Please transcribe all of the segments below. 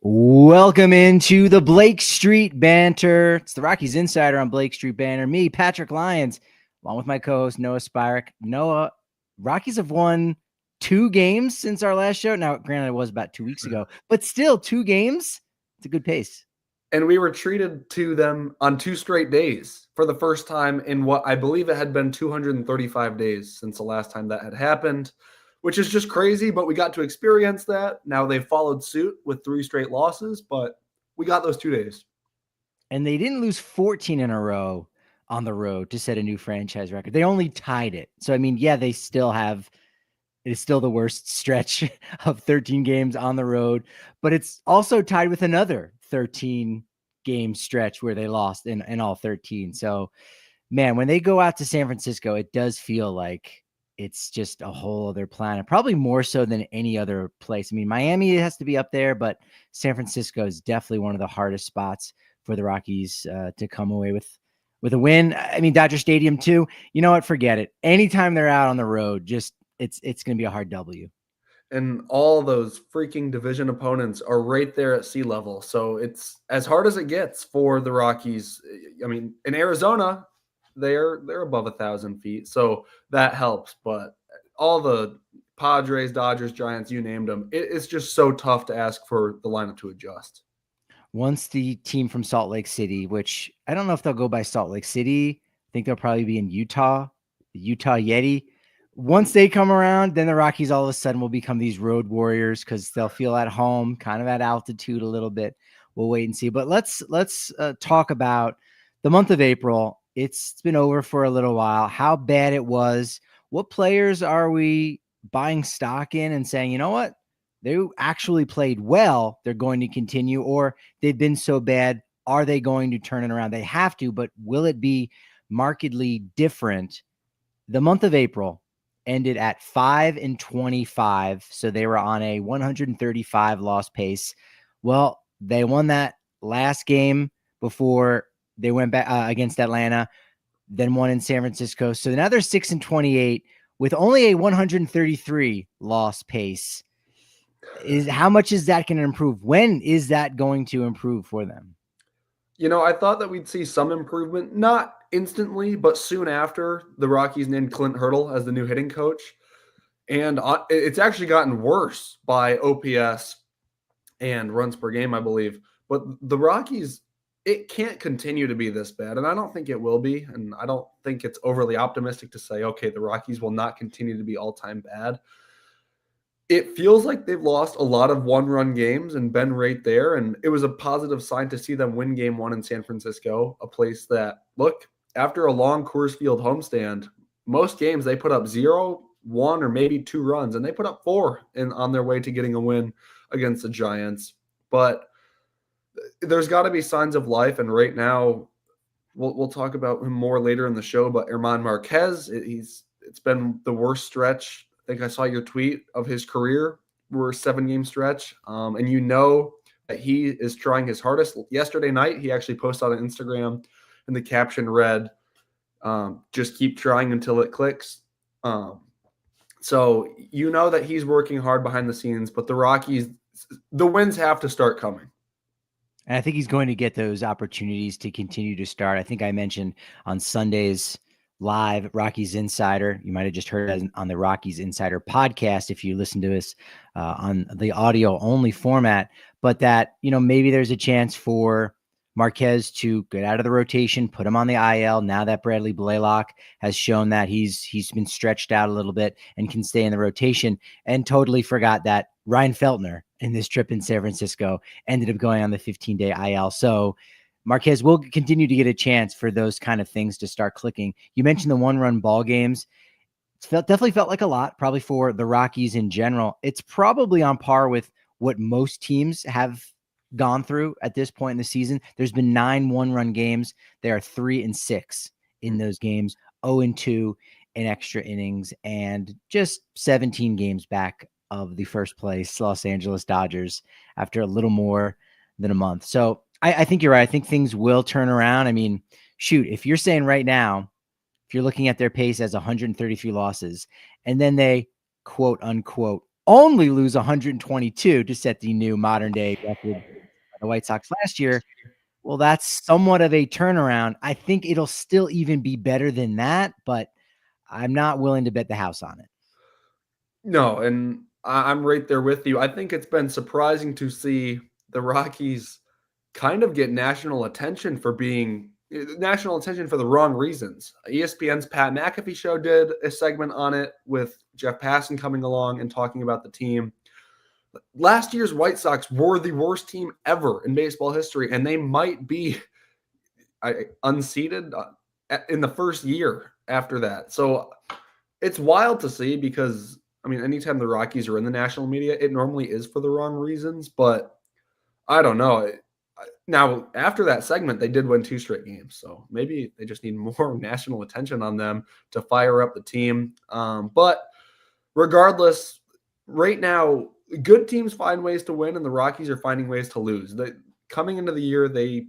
Welcome into the Blake Street Banter. It's the Rockies Insider on Blake Street Banter. Me, Patrick Lyons, along with my co-host Noah Spyrek. Noah, Rockies have won 2 games since our last show. Now, granted, it was about 2 weeks ago, but still 2 games. It's a good pace. And we were treated to them on 2 straight days for the first time in what I believe it had been 235 days since the last time that had happened, which is just crazy, but we got to experience that. Now they've followed suit with 3 straight losses, but we got those 2 days. And they didn't lose 14 in a row on the road to set a new franchise record. They only tied it. So, I mean, yeah, they still have – it is still the worst stretch of 13 games on the road, but it's also tied with another 13-game stretch where they lost in all 13. So, man, when they go out to San Francisco, it does feel like it's just a whole other planet, probably more so than any other place. I mean, Miami has to be up there, but San Francisco is definitely one of the hardest spots for the Rockies to come away with a win. I mean, Dodger Stadium too. You know what? Forget it. Anytime they're out on the road, just it's going to be a hard W. And all those freaking division opponents are right there at sea level. So it's as hard as it gets for the Rockies. I mean, in Arizona, they're above 1,000 feet, so that helps. But all the Padres, Dodgers, Giants, you named them, it's just so tough to ask for the lineup to adjust. Once the team from Salt Lake City, which I don't know if they'll go by Salt Lake City, I think they'll probably be in Utah, the Utah Yeti. Once they come around, then the Rockies all of a sudden will become these road warriors because they'll feel at home, kind of at altitude a little bit. We'll wait and see. But let's talk about the month of April. It's been over for a little while. How bad it was. What players are we buying stock in and saying, you know what? They actually played well. They're going to continue, or they've been so bad. Are they going to turn it around? They have to, but will it be markedly different? The month of April ended at 5-25. So they were on a 135 loss pace. Well, they won that last game before they went back against Atlanta, then won in San Francisco. So now they're 6-28 with only a 133 loss pace. How much is that going to improve? When is that going to improve for them? You know, I thought that we'd see some improvement, not instantly, but soon after the Rockies named Clint Hurdle as the new hitting coach. And it's actually gotten worse by OPS and runs per game, I believe. But the Rockies, it can't continue to be this bad. And I don't think it will be. And I don't think it's overly optimistic to say, okay, the Rockies will not continue to be all-time bad. It feels like they've lost a lot of one-run games and been right there. And it was a positive sign to see them win game 1 in San Francisco, a place that, look, after a long Coors Field homestand, most games they put up 0, 1, or maybe 2 runs, and they put up 4 on their way to getting a win against the Giants. But there's got to be signs of life, and right now, we'll talk about him more later in the show, but German Marquez, it's been the worst stretch. I think I saw your tweet of his career. We're a 7-game stretch. And you know that he is trying his hardest. Yesterday night, he actually posted on Instagram, and the caption read, just keep trying until it clicks. So you know that he's working hard behind the scenes, but the Rockies, the wins have to start coming. And I think he's going to get those opportunities to continue to start. I think I mentioned on Sunday's live Rockies Insider. You might have just heard it on the Rockies Insider podcast if you listen to us on the audio only format, but that, you know, maybe there's a chance for Marquez to get out of the rotation, put him on the IL. Now that Bradley Blaylock has shown that he's been stretched out a little bit and can stay in the rotation, and totally forgot that Ryan Feltner in this trip in San Francisco ended up going on the 15-day IL. So Marquez will continue to get a chance for those kind of things to start clicking. You mentioned the 1-run ball games. Definitely felt like a lot, probably for the Rockies in general. It's probably on par with what most teams have gone through at this point in the season. There's been 9 1-run games. There are 3-6 in those games, 0-2 in extra innings, and just 17 games back of the first place Los Angeles Dodgers after a little more than a month. So I think you're right. I think things will turn around. I mean, shoot, if you're saying right now, if you're looking at their pace as 133 losses, and then they, quote unquote, only lose 122 to set the new modern day record the White Sox last year. Well, that's somewhat of a turnaround. I think it'll still even be better than that, but I'm not willing to bet the house on it. No, and I'm right there with you. I think it's been surprising to see the Rockies kind of get national attention for being national attention for the wrong reasons. ESPN's Pat McAfee show did a segment on it with Jeff Passan coming along and talking about the team. Last year's White Sox were the worst team ever in baseball history, and they might be unseated in the first year after that. So it's wild to see because, I mean, anytime the Rockies are in the national media, it normally is for the wrong reasons, but I don't know. Now, after that segment, they did win 2 straight games, so maybe they just need more national attention on them to fire up the team. But regardless, right now, good teams find ways to win, and the Rockies are finding ways to lose. Coming into the year, they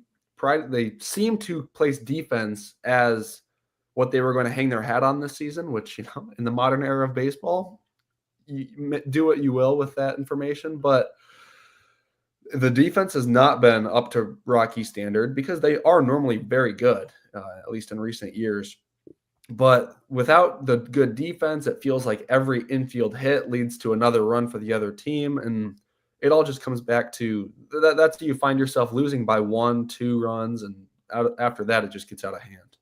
seem to place defense as what they were going to hang their hat on this season, which, in the modern era of baseball, you do what you will with that information, but the defense has not been up to Rocky standard because they are normally very good, at least in recent years. But without the good defense, it feels like every infield hit leads to another run for the other team. And it all just comes back to that's you find yourself losing by 1-2 runs. And after that, it just gets out of hand.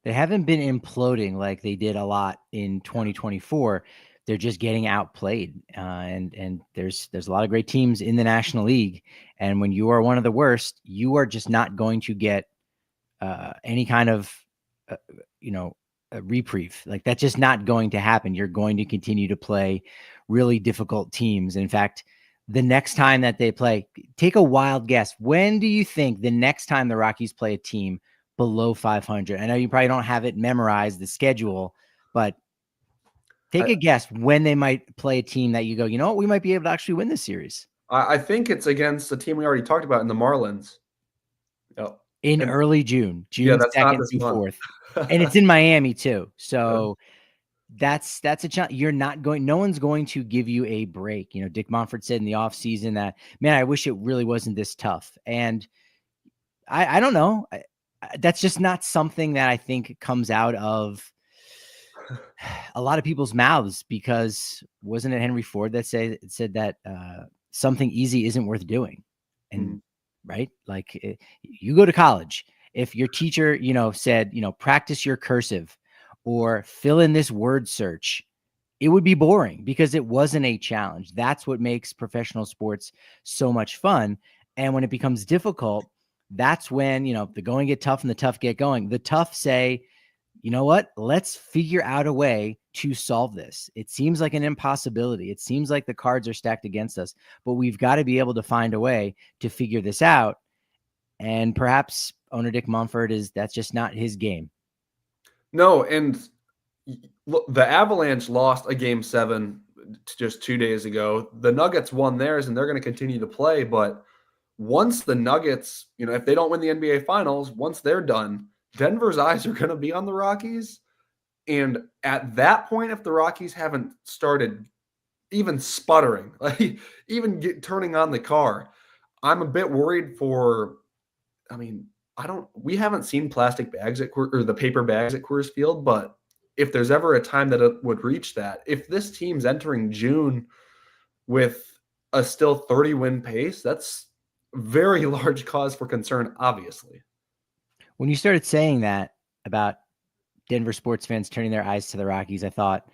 They haven't been imploding like they did a lot in 2024. They're just getting outplayed. And there's a lot of great teams in the National League. And when you are one of the worst, you are just not going to get any kind of, a reprieve. Like, that's just not going to happen. You're going to continue to play really difficult teams. In fact, the next time that they play, take a wild guess. When do you think the next time the Rockies play a team below 500? I know you probably don't have it memorized, the schedule, but take a guess when they might play a team that you go, you know what, we might be able to actually win this series. I think it's against the team we already talked about in the Marlins. Oh, in early June, yeah, that's 2nd through 4th. And it's in Miami too. So that's a challenge. You're not going, no one's going to give you a break. Dick Monfort said in the offseason that, man, I wish it really wasn't this tough. And I don't know. That's just not something that I think comes out of a lot of people's mouths, because wasn't it Henry Ford that said that something easy isn't worth doing? And right, like, you go to college, if your teacher said practice your cursive or fill in this word search, it would be boring because it wasn't a challenge. That's what makes professional sports so much fun. And when it becomes difficult, that's when the going get tough and the tough get going. The tough say, you know what? Let's figure out a way to solve this. It seems like an impossibility. It seems like the cards are stacked against us, but we've got to be able to find a way to figure this out. And perhaps owner Dick Monfort that's just not his game. No, and look, the Avalanche lost a game 7 just 2 days ago. The Nuggets won theirs, and they're going to continue to play. But once the Nuggets, if they don't win the NBA Finals, once they're done, Denver's eyes are going to be on the Rockies. And at that point, if the Rockies haven't started even sputtering, like even turning on the car, I'm a bit worried for, we haven't seen plastic bags or the paper bags at Coors Field, but if there's ever a time that it would reach that, if this team's entering June with a still 30-win pace, that's very large cause for concern, obviously. When you started saying that about Denver sports fans turning their eyes to the Rockies, I thought,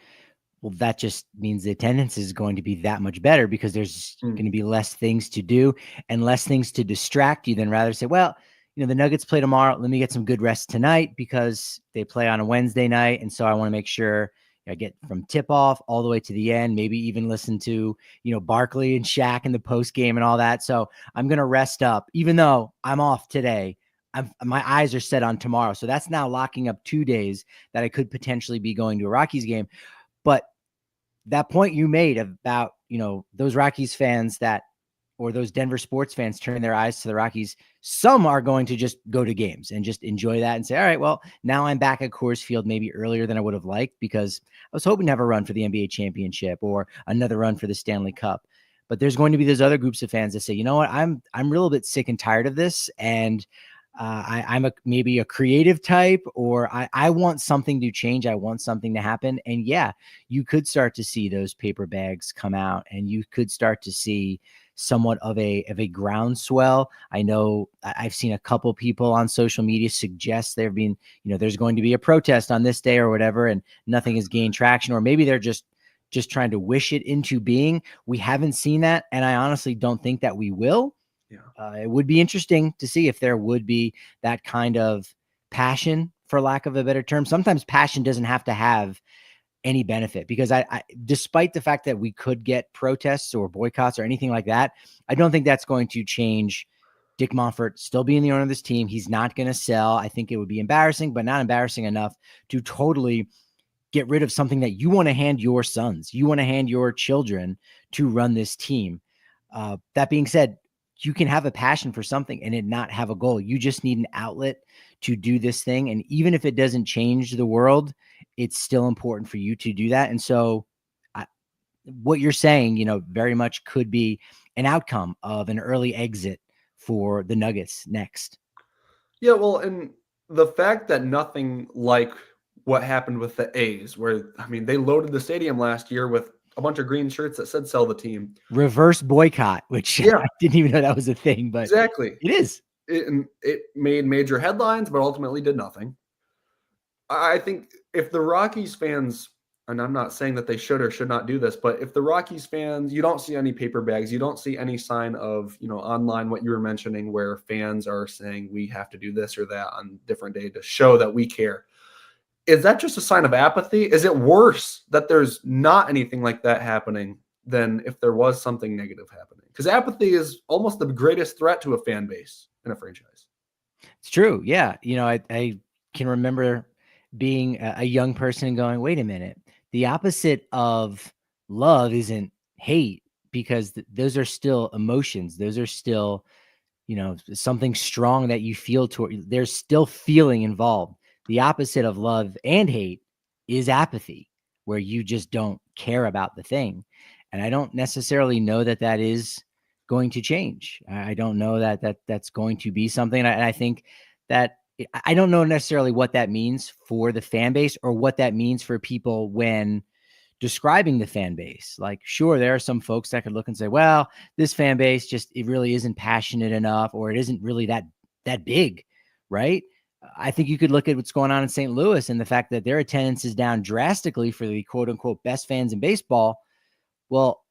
well, that just means the attendance is going to be that much better because there's going to be less things to do and less things to distract you than rather say, well, the Nuggets play tomorrow. Let me get some good rest tonight because they play on a Wednesday night. And so I want to make sure I get from tip off all the way to the end, maybe even listen to, Barkley and Shaq in the post game and all that. So I'm going to rest up, even though I'm off today. My eyes are set on tomorrow. So that's now locking up 2 days that I could potentially be going to a Rockies game. But that point you made about, those Rockies fans or those Denver sports fans turning their eyes to the Rockies, some are going to just go to games and just enjoy that and say, all right, well, now I'm back at Coors Field maybe earlier than I would have liked because I was hoping to have a run for the NBA championship or another run for the Stanley Cup. But there's going to be those other groups of fans that say, you know what, I'm a little bit sick and tired of this, and I'm maybe a creative type, or I want something to change. I want something to happen. And yeah, you could start to see those paper bags come out, and you could start to see somewhat of a groundswell. I know I've seen a couple people on social media suggest there's going to be a protest on this day or whatever, and nothing has gained traction, or maybe they're just trying to wish it into being. We haven't seen that, and I honestly don't think that we will. It would be interesting to see if there would be that kind of passion, for lack of a better term. Sometimes passion doesn't have to have any benefit, because I despite the fact that we could get protests or boycotts or anything like that, I don't think that's going to change Dick Monfort still being the owner of this team. He's not going to sell. I think it would be embarrassing, but not embarrassing enough to totally get rid of something that you want to hand your sons, you want to hand your children to run this team. That being said, you can have a passion for something and it not have a goal. You just need an outlet to do this thing. And even if it doesn't change the world, it's still important for you to do that. And so what you're saying, very much could be an outcome of an early exit for the Nuggets next. Yeah, well, and the fact that nothing like what happened with the A's, where, I mean, they loaded the stadium last year with a bunch of green shirts that said "sell the team." Reverse boycott, which Yeah, I didn't even know that was a thing, but exactly. it is. It made major headlines, but ultimately did nothing. I think if the Rockies fans, and I'm not saying that they should or should not do this, but if the Rockies fans, you don't see any paper bags, you don't see any sign of, online, what you were mentioning, where fans are saying we have to do this or that on different day to show that we care. Is that just a sign of apathy? Is it worse that there's not anything like that happening than if there was something negative happening? Because apathy is almost the greatest threat to a fan base in a franchise. It's true. Yeah. I can remember being a young person and going, wait a minute, the opposite of love isn't hate, because those are still emotions. Those are still, something strong that you feel toward. There's still feeling involved. The opposite of love and hate is apathy, where you just don't care about the thing. And I don't necessarily know that that is going to change. I don't know that's going to be something. And I think that I don't know necessarily what that means for the fan base, or what that means for people when describing the fan base. Like, sure, there are some folks that could look and say, well, this fan base it really isn't passionate enough, or it isn't really that big, right? I think you could look at what's going on in St. Louis and the fact that their attendance is down drastically for the quote unquote best fans in baseball. Well,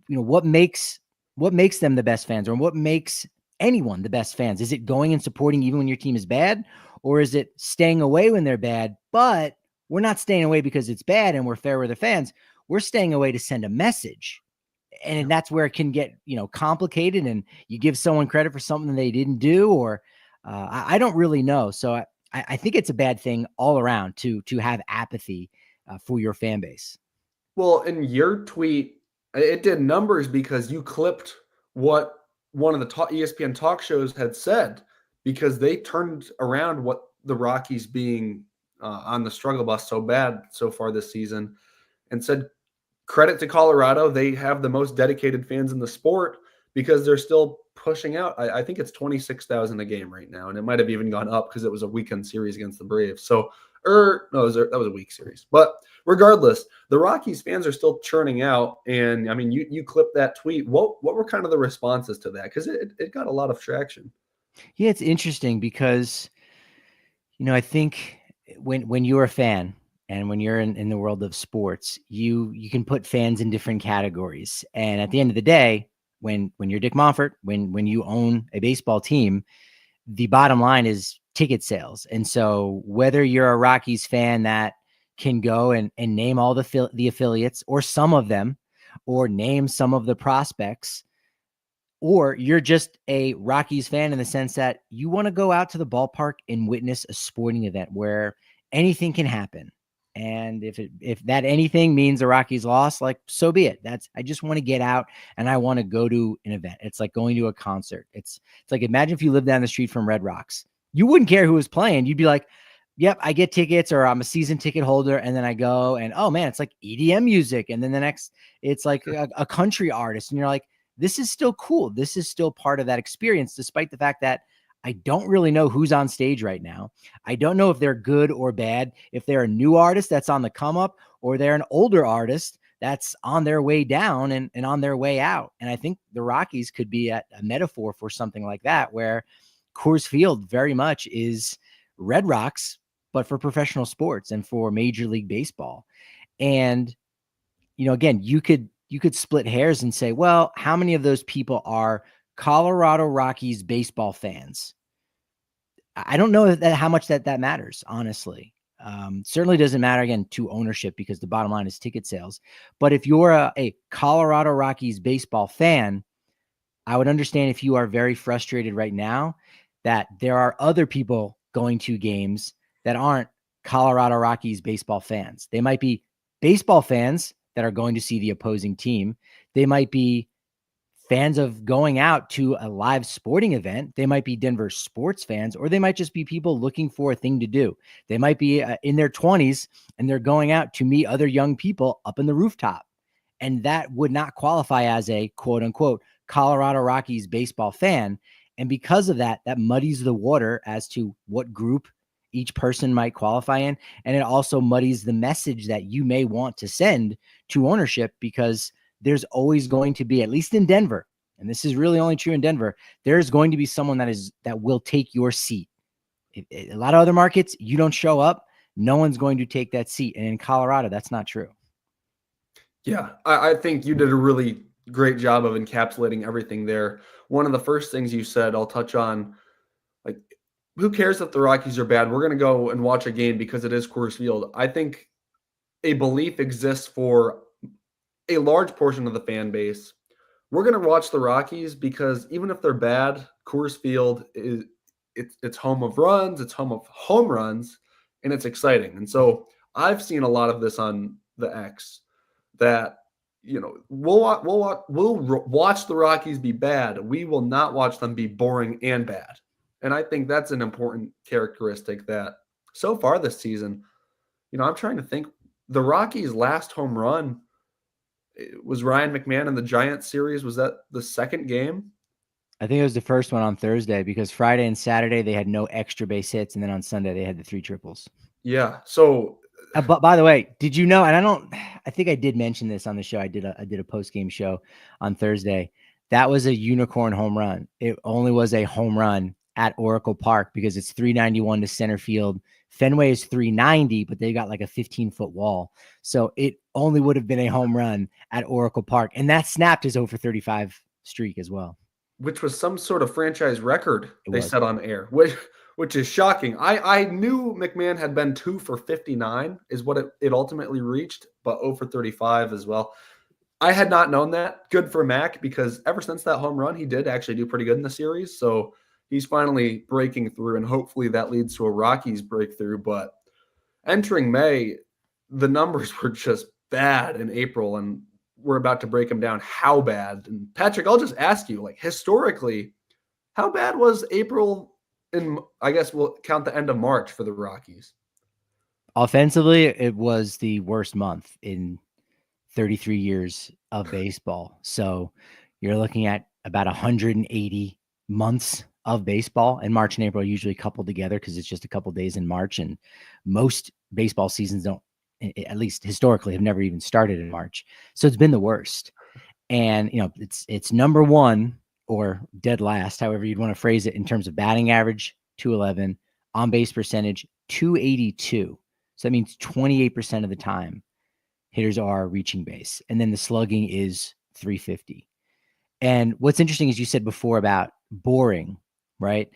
what makes them the best fans, or what makes anyone the best fans? Is it going and supporting even when your team is bad, or is it staying away when they're bad? But we're not staying away because it's bad and we're fair with the fans. We're staying away to send a message. And that's where it can get, complicated, and you give someone credit for something they didn't do, or I don't really know. So I think it's a bad thing all around to have apathy for your fan base. Well, in your tweet, it did numbers because you clipped what one of the ESPN talk shows had said, because they turned around what the Rockies being on the struggle bus so bad so far this season, and said, credit to Colorado. They have the most dedicated fans in the sport, because they're still pushing out. I think it's 26,000 a game right now, and it might have even gone up because it was a weekend series against the Braves. So, no, that was a week series. But regardless, the Rockies fans are still churning out. And I mean, you clipped that tweet. What were kind of the responses to that? Because it got a lot of traction. Yeah, it's interesting because, I think when you're a fan, and when you're in the world of sports, you can put fans in different categories. And at the end of the day, when you're Dick Monfort, when you own a baseball team, the bottom line is ticket sales. And so whether you're a Rockies fan that can go and name all the affiliates, or some of them, or name some of the prospects, or you're just a Rockies fan in the sense that you want to go out to the ballpark and witness a sporting event where anything can happen. And if that anything means the Rockies lost, like, so be it. I just want to get out and I want to go to an event. It's like going to a concert. It's like, imagine if you lived down the street from Red Rocks. You wouldn't care who was playing. You'd be like, Yep, I get tickets, or I'm a season ticket holder, and then I go and, oh man, it's like EDM music, and then the next it's like a country artist, and you're like, this is still cool. This is still part of that experience, despite the fact that I don't really know who's on stage right now. I don't know if they're good or bad, if they're a new artist that's on the come up, or they're an older artist that's on their way down and on their way out. And I think the Rockies could be a metaphor for something like that, where Coors Field very much is Red Rocks, but for professional sports and for Major League Baseball. And, again, you could split hairs and say, well, how many of those people are Colorado Rockies baseball fans? I don't know how much that matters, honestly. Certainly doesn't matter, again, to ownership, because the bottom line is ticket sales. But if you're a Colorado Rockies baseball fan, I would understand if you are very frustrated right now that there are other people going to games that aren't Colorado Rockies baseball fans. They might be baseball fans that are going to see the opposing team. They might be fans of going out to a live sporting event. They might be Denver sports fans, or they might just be people looking for a thing to do. They might be in their 20s and they're going out to meet other young people up in the rooftop. And that would not qualify as a quote unquote Colorado Rockies baseball fan. And because of that, that muddies the water as to what group each person might qualify in. And it also muddies the message that you may want to send to ownership, because there's always going to be, at least in Denver, and this is really only true in Denver, there's going to be someone that will take your seat. A lot of other markets, you don't show up, no one's going to take that seat. And in Colorado, that's not true. Yeah, I think you did a really great job of encapsulating everything there. One of the first things you said, I'll touch on, like, who cares if the Rockies are bad? We're going to go and watch a game because it is Coors Field. I think a belief exists for a large portion of the fan base. We're going to watch the Rockies because even if they're bad, Coors Field it's home of runs, it's home of home runs, and it's exciting. And so I've seen a lot of this on the X, that we'll watch the Rockies be bad. We will not watch them be boring and bad. And I think that's an important characteristic that so far this season, I'm trying to think, the Rockies' last home run was Ryan McMahon in the Giants series. Was that the second game? I think it was the first one on Thursday, because Friday and Saturday they had no extra base hits, and then on Sunday they had the 3 triples. Yeah. So, but by the way, did you know? And I think I did mention this on the show. I did a post game show on Thursday. That was a unicorn home run. It only was a home run at Oracle Park because it's 391 to center field. Fenway is 390, but they got like a 15-foot wall. So it only would have been a home run at Oracle Park. And that snapped his 0-for-35 streak as well. Which was some sort of franchise record they set on air, which is shocking. I knew McMahon had been 2-for-59 is what it ultimately reached, but 0-for-35 as well. I had not known that. Good for Mac, because ever since that home run, he did actually do pretty good in the series. So he's finally breaking through, and hopefully that leads to a Rockies breakthrough. But entering May, the numbers were just bad in April, and we're about to break them down. How bad? And Patrick, I'll just ask you, like, historically, how bad was April? And I guess we'll count the end of March for the Rockies. Offensively, it was the worst month in 33 years of baseball. So you're looking at about 180 months of baseball, and March and April are usually coupled together because it's just a couple days in March, and most baseball seasons don't, at least historically, have never even started in March. So it's been the worst. And it's number one, or dead last, however you'd want to phrase it, in terms of batting average, 211, on base percentage, 282. So that means 28% of the time hitters are reaching base. And then the slugging is 350. And what's interesting is you said before about boring, right?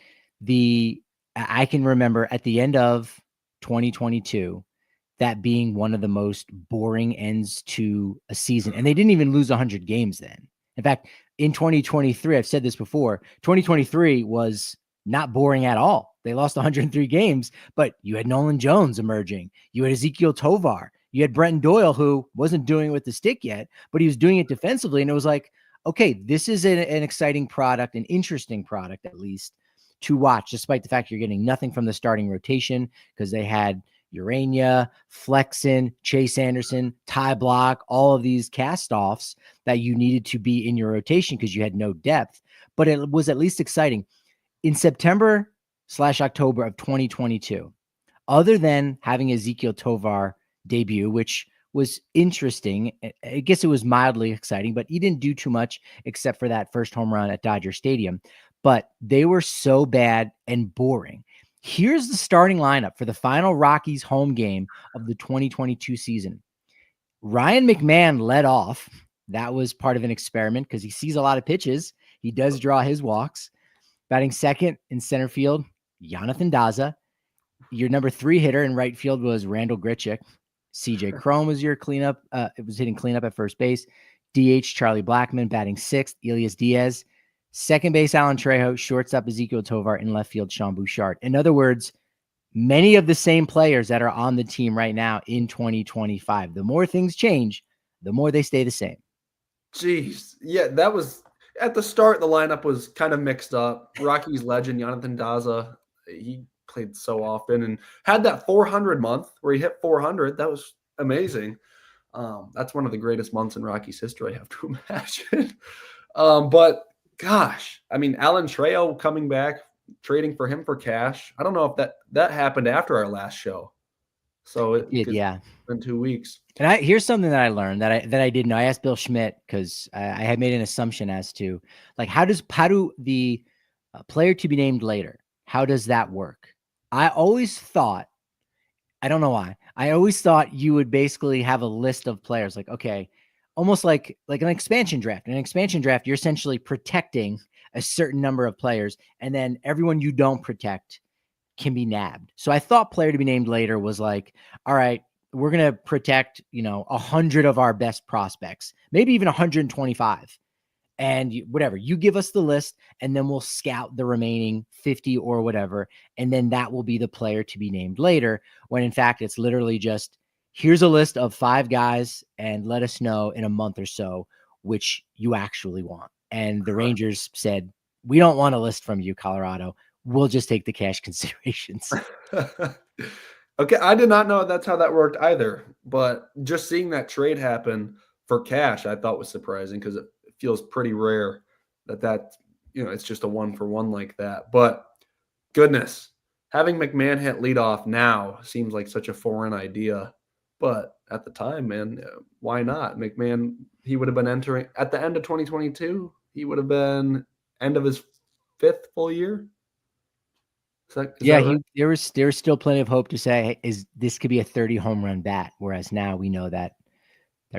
I can remember at the end of 2022, that being one of the most boring ends to a season. And they didn't even lose 100 games then. In fact, in 2023, I've said this before, 2023 was not boring at all. They lost 103 games, but you had Nolan Jones emerging. You had Ezekiel Tovar. You had Brenton Doyle, who wasn't doing it with the stick yet, but he was doing it defensively. And it was like, okay, this is an exciting product, an interesting product at least, to watch, despite the fact you're getting nothing from the starting rotation because they had Urania, Flexen, Chase Anderson, Ty Block, all of these cast-offs that you needed to be in your rotation because you had no depth. But it was at least exciting. In September/October of 2022, other than having Ezequiel Tovar debut, which was interesting, I guess it was mildly exciting, but he didn't do too much except for that first home run at Dodger Stadium. But they were so bad and boring. Here's the starting lineup for the final Rockies home game of the 2022 season. Ryan McMahon led off. That was part of an experiment because he sees a lot of pitches. He does draw his walks. Batting second in center field, Jonathan Daza. Your number 3 hitter in right field was Randall Grichuk. CJ Cron was your cleanup. It was hitting cleanup at first base. DH Charlie Blackmon batting 6th. Elias Diaz. Second base Alan Trejo. Shortstop Ezequiel Tovar. In left field Sean Bouchard. In other words, many of the same players that are on the team right now in 2025. The more things change, the more they stay the same. Jeez. Yeah, that was at the start. The lineup was kind of mixed up. Rockies legend Jonathan Daza, he played so often and had that 400 month where he hit 400. That was amazing. That's one of the greatest months in Rockies history, I have to imagine. But gosh, I mean, Alan Trejo coming back, trading for him for cash. I don't know if that happened after our last show. So it did, yeah. It's been 2 weeks. And here's something that I learned that I didn't know. I asked Bill Schmidt because I had made an assumption as to like how do the player to be named later, how does that work? I always thought, I don't know why, I always thought you would basically have a list of players like, okay, almost like an expansion draft. In an expansion draft, you're essentially protecting a certain number of players, and then everyone you don't protect can be nabbed. So I thought player to be named later was like, all right, we're going to protect, 100 of our best prospects, maybe even 125. And whatever, you give us the list and then we'll scout the remaining 50 or whatever. And then that will be the player to be named later, when in fact, it's literally just, here's a list of 5 guys and let us know in a month or so which you actually want. And the Rangers said, we don't want a list from you, Colorado. We'll just take the cash considerations. Okay, I did not know that's how that worked either. But just seeing that trade happen for cash, I thought was surprising because it feels pretty rare that it's just a 1-for-1 like that. But goodness, having McMahon hit leadoff now seems like such a foreign idea. But at the time, man, why not? McMahon, he would have been entering at the end of 2022. He would have been end of his 5th full year. Is that right? There was still plenty of hope to say, hey, this could be a 30 home run bat, whereas now we know that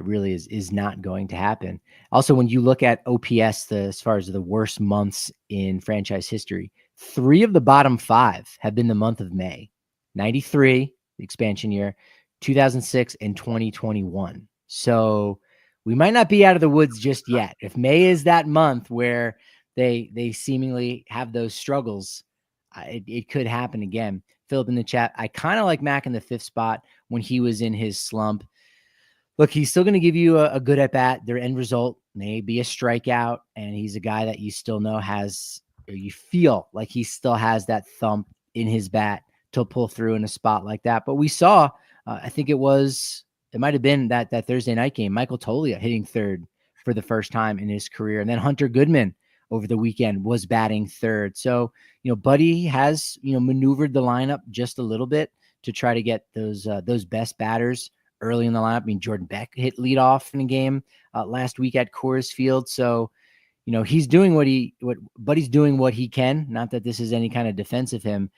really is not going to happen. Also, when you look at OPS, as far as the worst months in franchise history, 3 of the bottom 5 have been the month of May. 93, the expansion year, 2006, and 2021. So we might not be out of the woods just yet. If May is that month where they seemingly have those struggles, it could happen again. Philip in the chat, I kind of like Mac in the 5th spot when he was in his slump. Look, he's still going to give you a good at bat. Their end result may be a strikeout, and he's a guy that you still know has, or you feel like he still has that thump in his bat to pull through in a spot like that. But we saw, I think it might have been that Thursday night game, Michael Toglia hitting 3rd for the first time in his career. And then Hunter Goodman over the weekend was batting 3rd. So, Buddy has, maneuvered the lineup just a little bit to try to get those best batters early in the lineup. I mean, Jordan Beck hit leadoff in a game last week at Coors Field. So, he's doing what Buddy's doing what he can. Not that this is any kind of defense of him.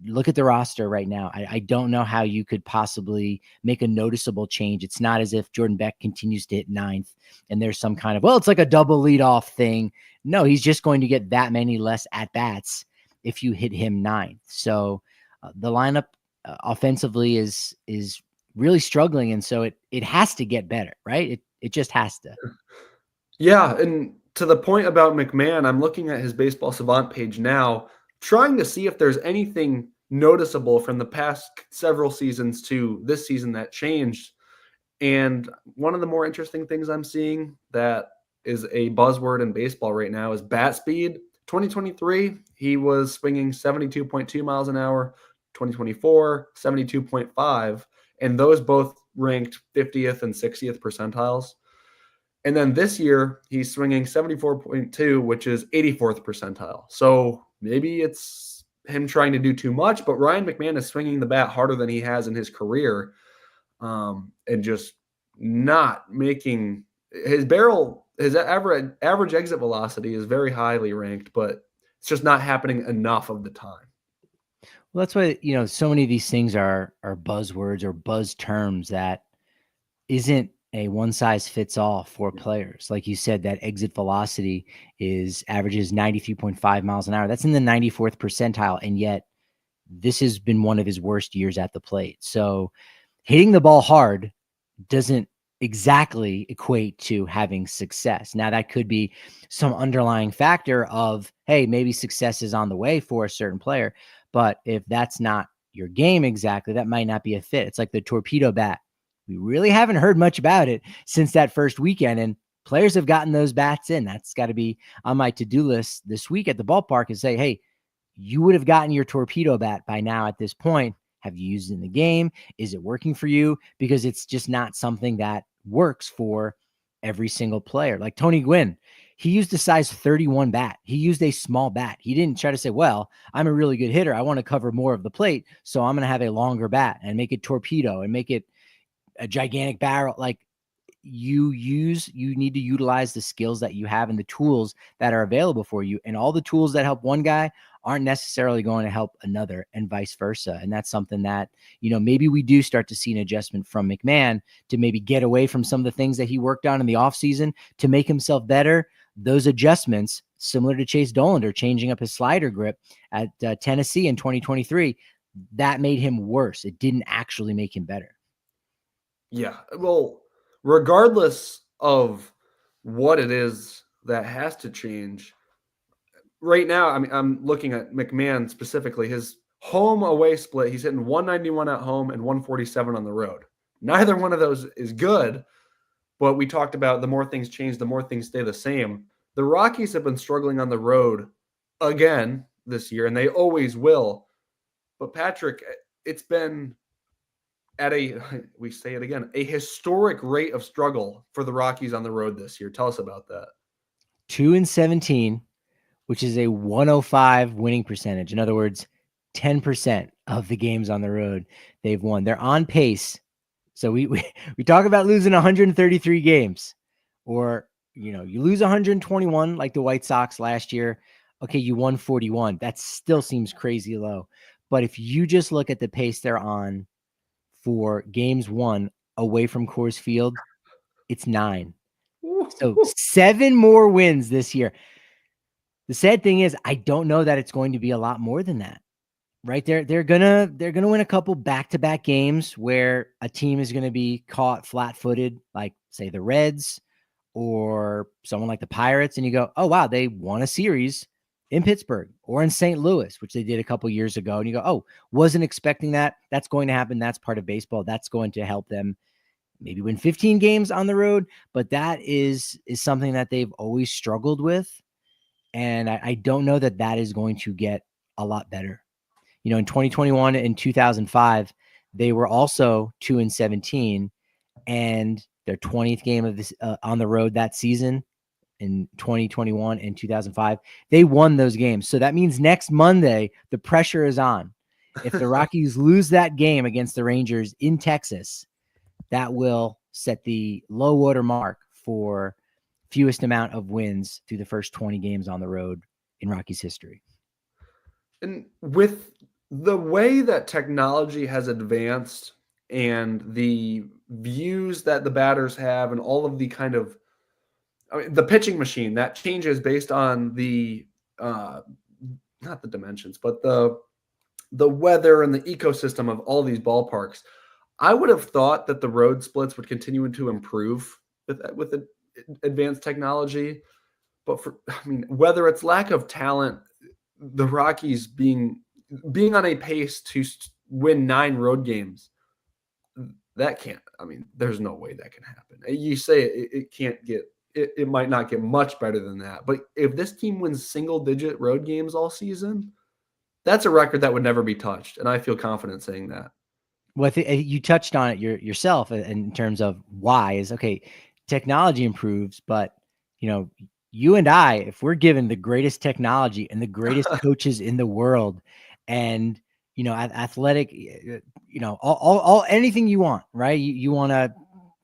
Look at the roster right now. I don't know how you could possibly make a noticeable change. It's not as if Jordan Beck continues to hit 9th and there's some kind of, it's like a double leadoff thing. No, he's just going to get that many less at bats if you hit him 9th. So the lineup offensively is really struggling. And so it has to get better, right? It just has to. Yeah. And to the point about McMahon, I'm looking at his Baseball Savant page now, trying to see if there's anything noticeable from the past several seasons to this season that changed. And one of the more interesting things I'm seeing that is a buzzword in baseball right now is bat speed. 2023, he was swinging 72.2 miles an hour. 2024, 72.5. And those both ranked 50th and 60th percentiles. And then this year, he's swinging 74.2, which is 84th percentile. So maybe it's him trying to do too much, but Ryan McMahon is swinging the bat harder than he has in his career, and just not making his barrel, his average exit velocity is very highly ranked, but it's just not happening enough of the time. Well, that's why, so many of these things are buzzwords or buzz terms that isn't a one size fits all for players. Like you said, that exit velocity averages 93.5 miles an hour. That's in the 94th percentile. And yet this has been one of his worst years at the plate. So hitting the ball hard doesn't exactly equate to having success. Now, that could be some underlying factor of, hey, maybe success is on the way for a certain player. But if that's not your game exactly, that might not be a fit. It's like the torpedo bat. We really haven't heard much about it since that first weekend, and players have gotten those bats in. That's got to be on my to-do list this week at the ballpark, and say, hey, you would have gotten your torpedo bat by now at this point. Have you used it in the game? Is it working for you? Because it's just not something that works for every single player. Like Tony Gwynn, he used a size 31 bat. He used a small bat. He didn't try to say, well, I'm a really good hitter. I want to cover more of the plate, so I'm going to have a longer bat and make it torpedo and make it a gigantic barrel. Like, you need to utilize the skills that you have and the tools that are available for you. And all the tools that help one guy aren't necessarily going to help another, and vice versa. And that's something that, maybe we do start to see an adjustment from McMahon to maybe get away from some of the things that he worked on in the offseason to make himself better. Those adjustments, similar to Chase Dollander changing up his slider grip at Tennessee in 2023, that made him worse. It didn't actually make him better. Yeah. Well, regardless of what it is that has to change, right now, I mean, I'm looking at McMahon specifically. His home away split, he's hitting 191 at home and 147 on the road. Neither one of those is good, but we talked about the more things change, the more things stay the same. The Rockies have been struggling on the road again this year, and they always will. But Patrick, it's been we say it again, a historic rate of struggle for the Rockies on the road this year. Tell us about that. 2-17, which is a 105 winning percentage. In other words, 10% of the games on the road they've won. They're on pace. So we talk about losing 133 games, or, you lose 121 like the White Sox last year. Okay, you won 41. That still seems crazy low. But if you just look at the pace they're on for games won away from Coors Field, it's 9. So 7 more wins this year. The sad thing is, I don't know that it's going to be a lot more than that. Right? They're gonna win a couple back-to-back games where a team is gonna be caught flat-footed, like say the Reds or someone like the Pirates, and you go, oh wow, they won a series in Pittsburgh or in St. Louis, which they did a couple years ago, and you go, oh, wasn't expecting that. That's going to happen. That's part of baseball. That's going to help them maybe win 15 games on the road, but that is something that they've always struggled with, and I don't know that is going to get a lot better. In 2021 and 2005, they were also 2-17, and their 20th game of this on the road that season in 2021 and 2005, they won those games. So that means next Monday, the pressure is on. If the Rockies lose that game against the Rangers in Texas, that will set the low water mark for fewest amount of wins through the first 20 games on the road in Rockies history. And with the way that technology has advanced and the views that the batters have and all of the kind of, the pitching machine that changes based on the not the dimensions, but the weather and the ecosystem of all these ballparks, I would have thought that the road splits would continue to improve with advanced technology. But whether it's lack of talent, the Rockies being on a pace to win 9 road games, that can't. There's no way that can happen. You say it can't get it might not get much better than that. But if this team wins single-digit road games all season, that's a record that would never be touched, and I feel confident saying that. Well, I think you touched on it yourself in terms of why is okay. Technology improves, but you and I, if we're given the greatest technology and the greatest coaches in the world, and athletic, all anything you want, right? You want to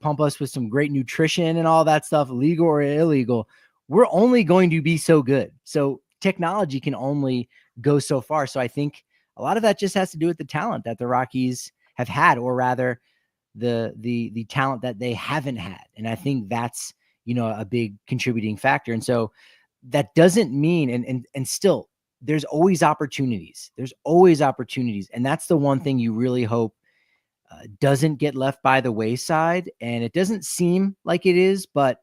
pump us with some great nutrition and all that stuff, legal or illegal. We're only going to be so good. So technology can only go so far. So I think a lot of that just has to do with the talent that the Rockies have had, or rather the talent that they haven't had. And I think that's, a big contributing factor. And so that doesn't mean, and still there's always opportunities. There's always opportunities. And that's the one thing you really hope doesn't get left by the wayside. And it doesn't seem like it is, but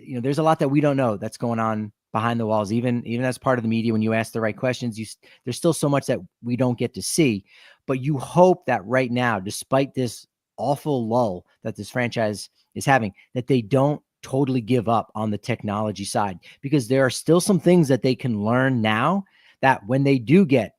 there's a lot that we don't know that's going on behind the walls. Even as part of the media, when you ask the right questions, there's still so much that we don't get to see. But you hope that right now, despite this awful lull that this franchise is having, that they don't totally give up on the technology side, because there are still some things that they can learn now that when they do get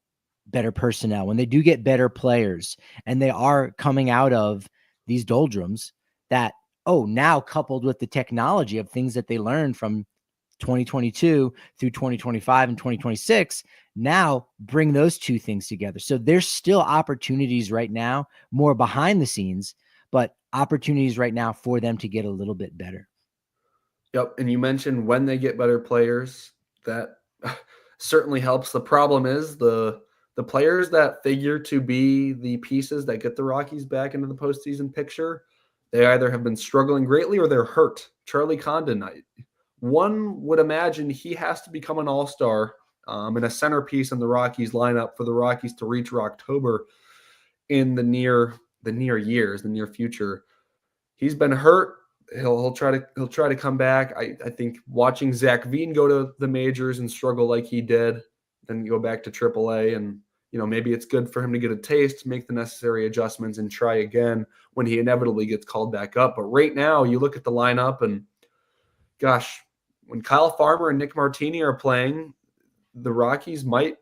better personnel, when they do get better players, and they are coming out of these doldrums, that, now coupled with the technology of things that they learned from 2022 through 2025 and 2026, now bring those two things together. So there's still opportunities right now, more behind the scenes, but opportunities right now for them to get a little bit better. Yep. And you mentioned when they get better players, that certainly helps. The problem is the players that figure to be the pieces that get the Rockies back into the postseason picture, they either have been struggling greatly or they're hurt. Charlie Condon, one would imagine he has to become an all-star and a centerpiece in the Rockies lineup for the Rockies to reach October in the near future. He's been hurt. He'll try to come back. I think watching Zach Veen go to the majors and struggle like he did, then go back to AAA, and maybe it's good for him to get a taste, make the necessary adjustments, and try again when he inevitably gets called back up. But right now, you look at the lineup, and gosh, when Kyle Farmer and Nick Martini are playing, the Rockies might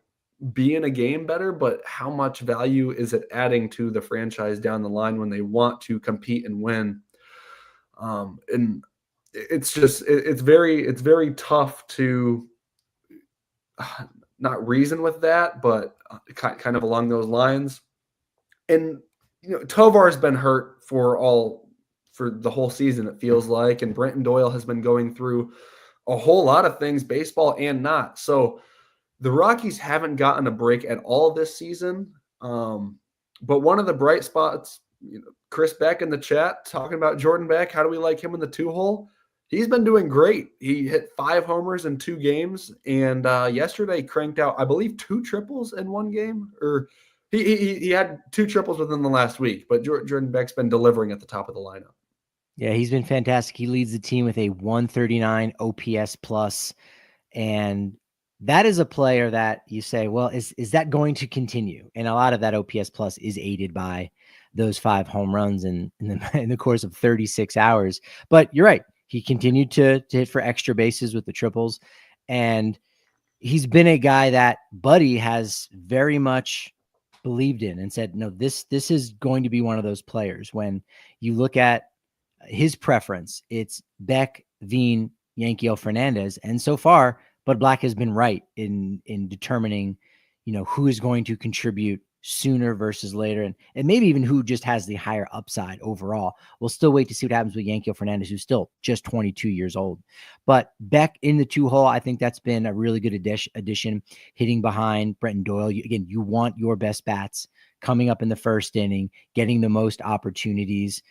be in a game better, but how much value is it adding to the franchise down the line when they want to compete and win? And it's very tough to not reason with that, but kind of along those lines. And Tovar's been hurt for the whole season, it feels like, and Brenton Doyle has been going through a whole lot of things, baseball and not. So the Rockies haven't gotten a break at all this season. But one of the bright spots, Chris Beck in the chat talking about Jordan Beck. How do we like him in the 2-hole? He's been doing great. He hit 5 homers in 2 games, and yesterday cranked out, I believe, 2 triples in 1 game. Or he had 2 triples within the last week. But Jordan Beck's been delivering at the top of the lineup. Yeah, he's been fantastic. He leads the team with a 139 OPS plus, and that is a player that you say, well, is that going to continue? And a lot of that OPS plus is aided by those 5 home runs in the course of 36 hours. But you're right. He continued to hit for extra bases with the triples. And he's been a guy that Buddy has very much believed in and said, no, this is going to be one of those players. When you look at his preference, it's Beck, Veen, Yankiel Fernandez. And so far, Bud Black has been right in determining, who is going to contribute sooner versus later, and maybe even who just has the higher upside overall. We'll still wait to see what happens with Yankiel Fernandez, who's still just 22 years old. But Beck in the 2-hole, I think that's been a really good addition, hitting behind Brenton Doyle. You want your best bats coming up in the first inning, getting the most opportunities.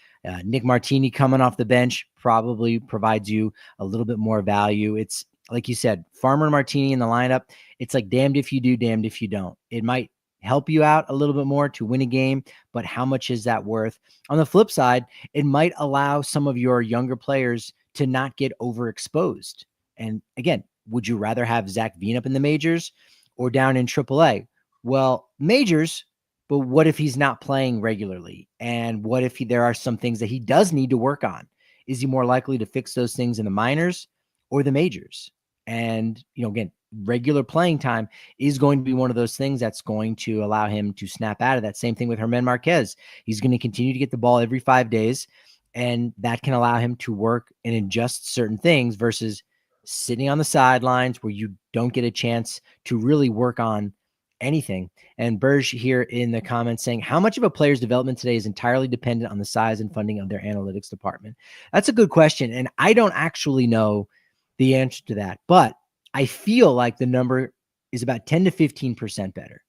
Nick Martini coming off the bench probably provides you a little bit more value. It's like you said, Farmer and Martini in the lineup. It's like damned if you do, damned if you don't. It might help you out a little bit more to win a game, but how much is that worth? On the flip side, it might allow some of your younger players to not get overexposed. And again, would you rather have Zach Veen up in the majors or down in AAA? Well, majors, but what if he's not playing regularly? And what if there are some things that he does need to work on is he more likely to fix those things in the minors or the majors? And, again, regular playing time is going to be one of those things that's going to allow him to snap out of that. Same thing with Germán Marquez. He's going to continue to get the ball every 5 days, and that can allow him to work and adjust certain things versus sitting on the sidelines where you don't get a chance to really work on anything. And Burge here in the comments saying, how much of a player's development today is entirely dependent on the size and funding of their analytics department? That's a good question. And I don't actually know the answer to that, but I feel like the number is about 10 to 15% better.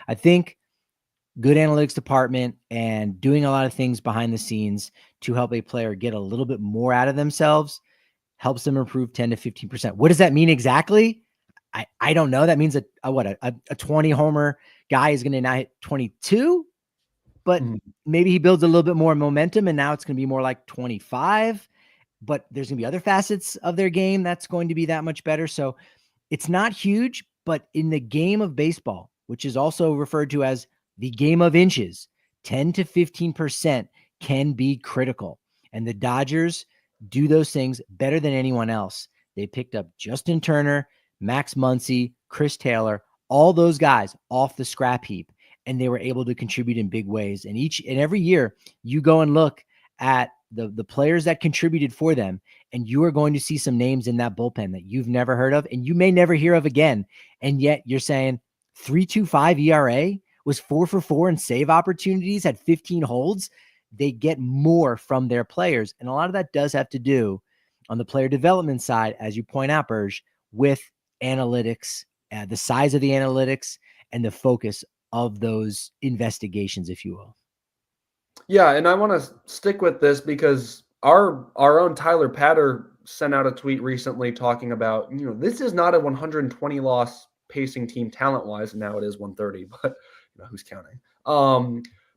I think good analytics department and doing a lot of things behind the scenes to help a player get a little bit more out of themselves helps them improve 10 to 15%. What does that mean exactly? I don't know. That means a 20 homer guy is going to now hit 22, but maybe he builds a little bit more momentum and now it's going to be more like 25, but there's going to be other facets of their game that's going to be that much better. So it's not huge, but in the game of baseball, which is also referred to as the game of inches, 10 to 15% can be critical. And the Dodgers do those things better than anyone else. They picked up Justin Turner, Max Muncy, Chris Taylor, all those guys off the scrap heap, and they were able to contribute in big ways. And each and every year you go and look at the players that contributed for them, and you are going to see some names in that bullpen that you've never heard of and you may never hear of again. And yet you're saying 3.25 ERA, was 4 for 4 in save opportunities, had 15 holds. They get more from their players. And a lot of that does have to do on the player development side, as you point out, Burge, with analytics, the size of the analytics and the focus of those investigations, if you will. Yeah, and I want to stick with this because our own Tyler Patter sent out a tweet recently talking about, this is not a 120 loss pacing team talent-wise. Now it is 130, but who's counting?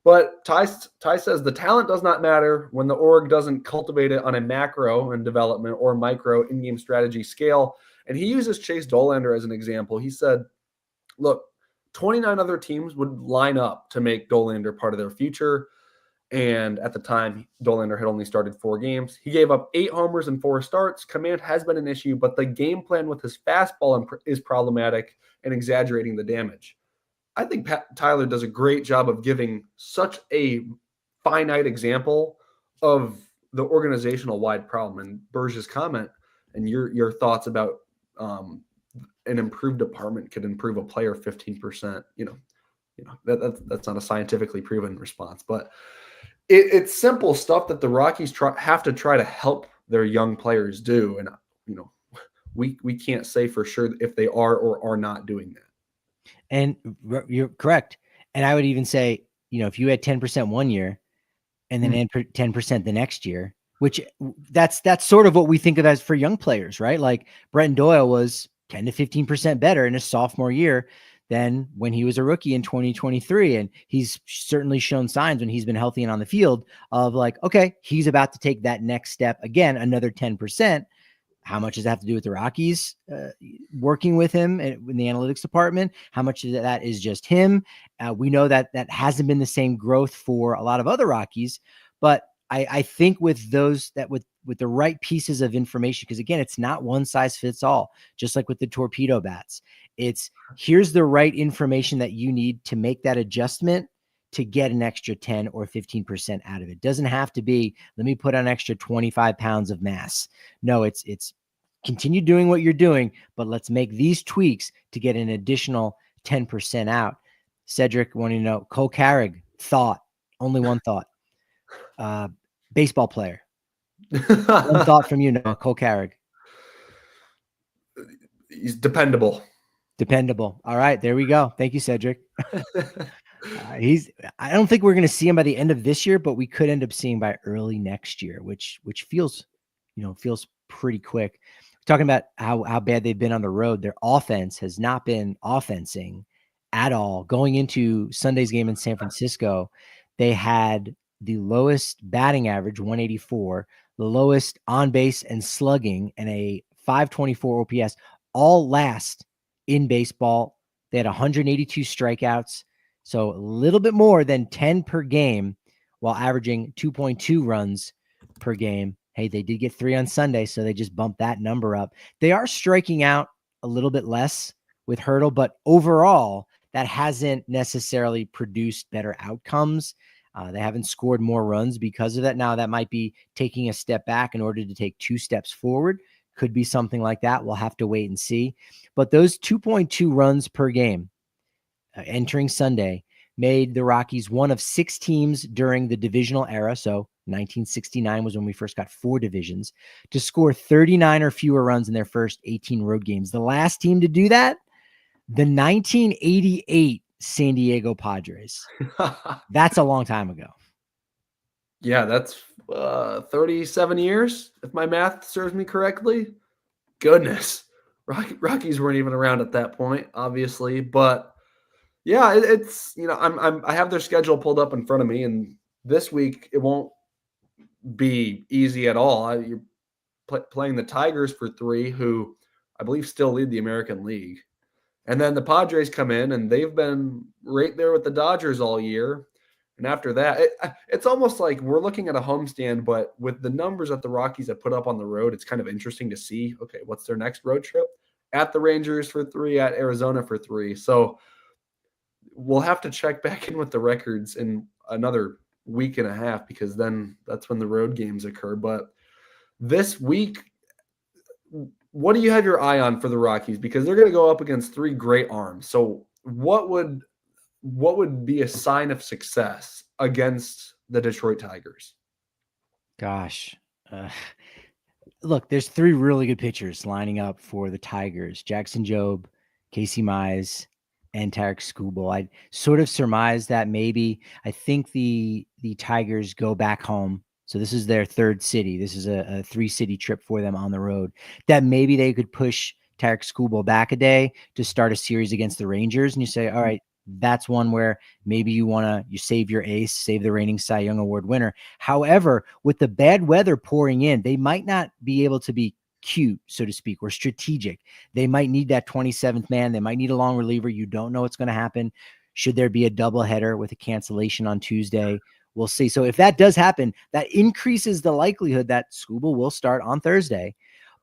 But Ty says the talent does not matter when the org doesn't cultivate it on a macro and development or micro in-game strategy scale. And he uses Chase Dollander as an example. He said, look, 29 other teams would line up to make Dollander part of their future. And at the time, Dollander had only started 4 games. He gave up 8 homers and 4 starts. Command has been an issue, but the game plan with his fastball is problematic and exaggerating the damage. I think Tyler does a great job of giving such a finite example of the organizational wide problem. And Burge's comment and your thoughts about an improved department could improve a player 15%. That's not a scientifically proven response, but it's simple stuff that the Rockies have to try to help their young players do. And, we can't say for sure if they are or are not doing that. And you're correct. And I would even say, if you had 10% one year and then 10% the next year, which that's sort of what we think of as for young players, right? Like Brenton Doyle was 10 to 15% better in his sophomore year than when he was a rookie in 2023. And he's certainly shown signs when he's been healthy and on the field of like, okay, he's about to take that next step again, another 10%. How much does that have to do with the Rockies working with him in the analytics department? How much of that is just him? We know that hasn't been the same growth for a lot of other Rockies, but I think with those that with the right pieces of information, because again, it's not one size fits all, just like with the torpedo bats. It's here's the right information that you need to make that adjustment to get an extra 10 or 15% out of it. Doesn't have to be, let me put on extra 25 pounds of mass. No, it's continue doing what you're doing, but let's make these tweaks to get an additional 10% out. Cedric wanting to know, Cole Carrig, thought, only one thought. Baseball player. One thought from you, Noah, Cole Carrig. He's dependable. Dependable. All right, there we go. Thank you, Cedric. I don't think we're going to see him by the end of this year, but we could end up seeing by early next year, which feels pretty quick. Talking about how bad they've been on the road. Their offense has not been offensing at all. Going into Sunday's game in San Francisco, they had the lowest batting average, 184, the lowest on base and slugging, and a 524 OPS, all last in baseball. They had 182 strikeouts, so a little bit more than 10 per game, while averaging 2.2 runs per game. Hey, they did get 3 on Sunday, so they just bumped that number up. They are striking out a little bit less with Hurdle, but overall, that hasn't necessarily produced better outcomes. They haven't scored more runs because of that. Now, that might be taking a step back in order to take 2 steps forward. Could be something like that. We'll have to wait and see. But those 2.2 runs per game entering Sunday made the Rockies one of 6 teams during the divisional era. So 1969 was when we first got 4 divisions to score 39 or fewer runs in their first 18 road games. The last team to do that, the 1988 San Diego Padres. That's a long time ago. Yeah, that's 37 years, if my math serves me correctly. Goodness. Rockies weren't even around at that point, obviously. But yeah, it's, I have their schedule pulled up in front of me, and this week it won't be easy at all. You're playing the Tigers for 3, who I believe still lead the American League. And then the Padres come in, and they've been right there with the Dodgers all year. And after that, it's almost like we're looking at a homestand, but with the numbers that the Rockies have put up on the road, it's kind of interesting to see, okay, what's their next road trip? At the Rangers for 3, at Arizona for 3. So we'll have to check back in with the records in another week and a half, because then that's when the road games occur. But this week, what do you have your eye on for the Rockies? Because they're going to go up against 3 great arms. So what would be a sign of success against the Detroit Tigers? Gosh. Look, there's 3 really good pitchers lining up for the Tigers. Jackson Jobe, Casey Mize, and Tarek Skubal. I sort of surmised that maybe I think the Tigers go back home. So this is their 3rd city. This is a 3-city trip for them on the road. That maybe they could push Tarek Skubal back a day to start a series against the Rangers. And you say, all right, that's one where maybe you save your ace, save the reigning Cy Young Award winner. However, with the bad weather pouring in, they might not be able to be cute, so to speak, or strategic. They might need that 27th man. They might need a long reliever. You don't know what's going to happen. Should there be a doubleheader with a cancellation on Tuesday? We'll see. So if that does happen, that increases the likelihood that Skubal will start on Thursday.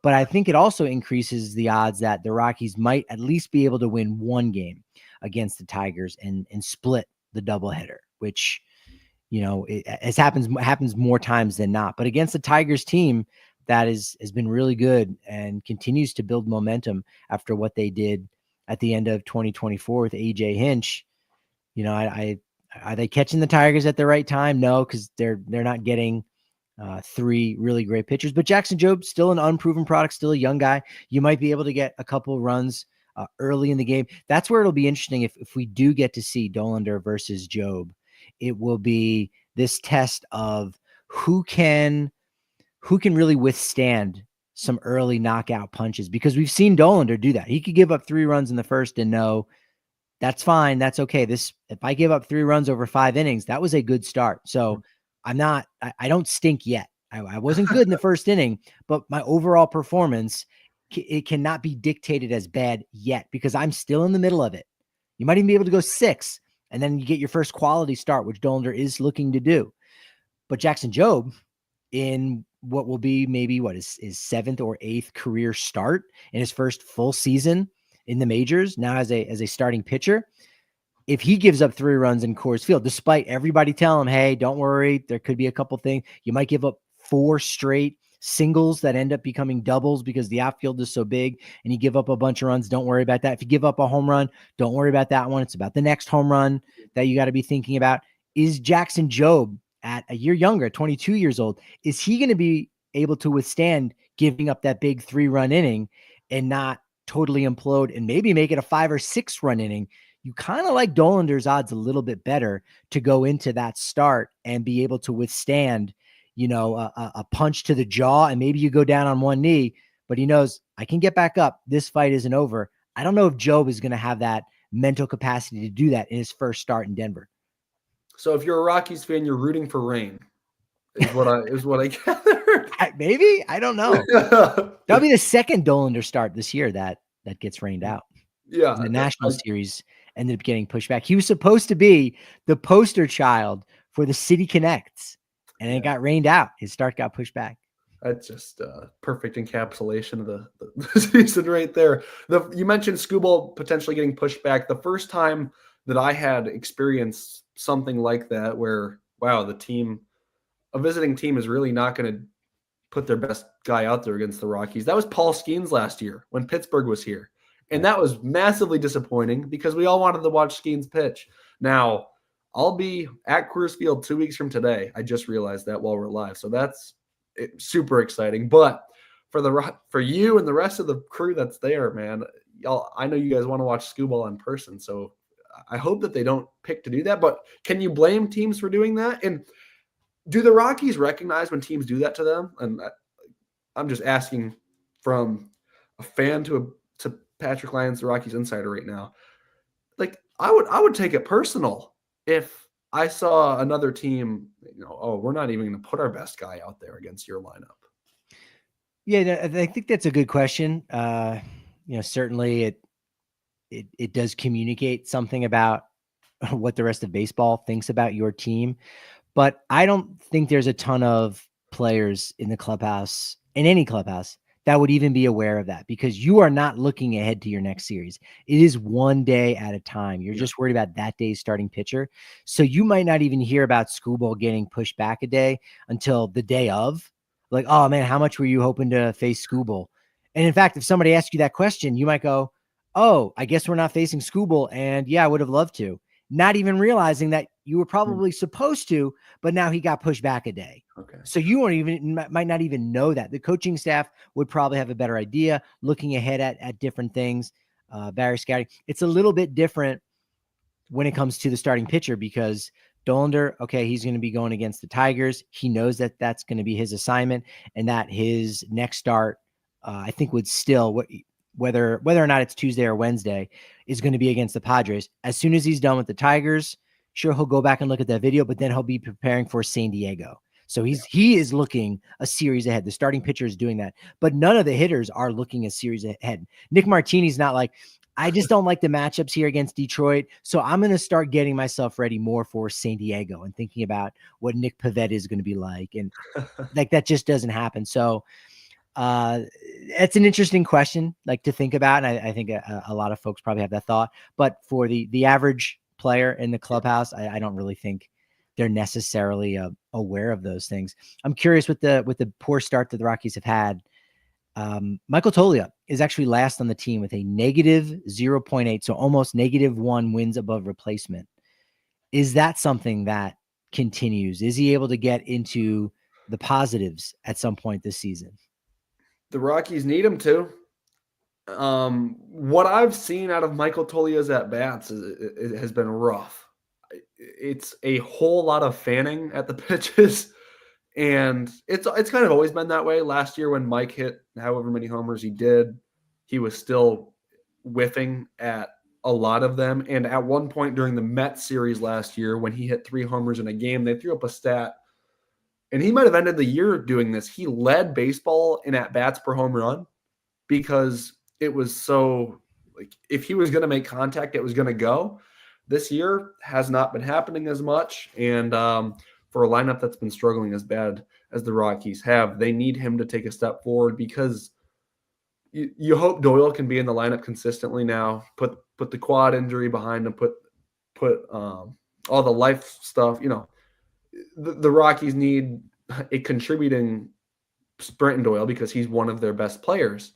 But I think it also increases the odds that the Rockies might at least be able to win 1 game against the Tigers and split the doubleheader, which, it happens more times than not. But against the Tigers team that has been really good and continues to build momentum after what they did at the end of 2024 with AJ Hinch, are they catching the Tigers at the right time? No, because they're not getting 3 really great pitchers. But Jackson Jobe, still an unproven product, still a young guy. You might be able to get a couple runs early in the game. That's where it'll be interesting if we do get to see Dollander versus Jobe. It will be this test of who can really withstand some early knockout punches, because we've seen Dollander do that. He could give up 3 runs in the first and know that's fine. That's okay. If I give up 3 runs over 5 innings, that was a good start. So I don't stink yet. I wasn't good in the first inning, but my overall performance, it cannot be dictated as bad yet, because I'm still in the middle of it. You might even be able to go 6, and then you get your first quality start, which Dollander is looking to do. But Jackson Jobe, in what will be maybe his 7th or 8th career start in his first full season in the majors, now as a starting pitcher, if he gives up 3 runs in Coors Field, despite everybody telling him, hey, don't worry, there could be a couple things. You might give up 4 straight singles that end up becoming doubles because the outfield is so big, and you give up a bunch of runs. Don't worry about that. If you give up a home run, don't worry about that one. It's about the next home run that you got to be thinking about. Is Jackson Jobe, at a year younger, 22 years old, is he going to be able to withstand giving up that big 3-run inning and not totally implode and maybe make it a 5 or 6 run inning? You kind of like Dollander's odds a little bit better to go into that start and be able to withstand, a punch to the jaw, and maybe you go down on one knee, but he knows I can get back up. This fight isn't over. I don't know if Jobe is going to have that mental capacity to do that in his first start in Denver. So if you're a Rockies fan, you're rooting for rain, is what I gathered. Maybe, I don't know. That'll be the second Dollander start this year that gets rained out. Yeah, the National Series ended up getting pushed back. He was supposed to be the poster child for the City Connects, and it got rained out. His start got pushed back. That's just perfect encapsulation of the season right there. You mentioned Skubal potentially getting pushed back. The first time that I had experienced something like that, where wow, a visiting team is really not going to put their best guy out there against the Rockies. That was Paul Skeens last year when Pittsburgh was here. And that was massively disappointing because we all wanted to watch Skeens pitch. Now, I'll be at Coors Field 2 weeks from today. I just realized that while we're live. So that's super exciting. But for you and the rest of the crew that's there, man, y'all, I know you guys want to watch Skubal in person. So I hope that they don't pick to do that. But can you blame teams for doing that? And do the Rockies recognize when teams do that to them? And I'm just asking from a fan to Patrick Lyons, the Rockies insider right now. Like I would take it personal if I saw another team, oh, we're not even going to put our best guy out there against your lineup. Yeah, I think that's a good question. Certainly it does communicate something about what the rest of baseball thinks about your team. But I don't think there's a ton of players in the clubhouse, in any clubhouse, that would even be aware of that, because you are not looking ahead to your next series. It is one day at a time. You're just worried about that day's starting pitcher. So you might not even hear about Skubal getting pushed back a day until the day of. Like, oh man, how much were you hoping to face Skubal? And in fact, if somebody asks you that question, you might go, oh, I guess we're not facing Skubal. And yeah, I would have loved to. Not even realizing that you were probably supposed to, but now he got pushed back a day. Okay. So you might not even know that. The coaching staff would probably have a better idea looking ahead at different things. Barry scouting. It's a little bit different when it comes to the starting pitcher, because Dollander, okay, he's going to be going against the Tigers. He knows that that's going to be his assignment, and that his next start, I think, would still, whether or not it's Tuesday or Wednesday, is going to be against the Padres. As soon as he's done with the Tigers, sure, he'll go back and look at that video, but then he'll be preparing for San Diego. So he is looking a series ahead. The starting pitcher is doing that, but none of the hitters are looking a series ahead. Nick Martini's not like, I just don't like the matchups here against Detroit, so I'm going to start getting myself ready more for San Diego and thinking about what Nick Pivetta is going to be like. And like, that just doesn't happen. So it's an interesting question, like, to think about. And I think a lot of folks probably have that thought, but for the average player in the clubhouse, I don't really think they're necessarily aware of those things. I'm curious, with the poor start that the Rockies have had. Michael Toglia is actually last on the team with a negative 0.8, so almost -1 wins above replacement. Is that something that continues? Is he able to get into the positives at some point this season? The Rockies need him to. What I've seen out of Michael Tolia's at bats it has been rough. It's a whole lot of fanning at the pitches, and it's kind of always been that way. Last year when Mike hit however many homers he did, he was still whiffing at a lot of them. And at one point during the Mets series last year, when he hit 3 homers in a game, they threw up a stat, and he might have ended the year doing this. He led baseball in at bats per home run, because it was so, like, if he was going to make contact, it was going to go. This year has not been happening as much. And for a lineup that's been struggling as bad as the Rockies have, they need him to take a step forward, because you hope Doyle can be in the lineup consistently now, put the quad injury behind him, put all the life stuff. The Rockies need a contributing Brenton Doyle, because he's one of their best players.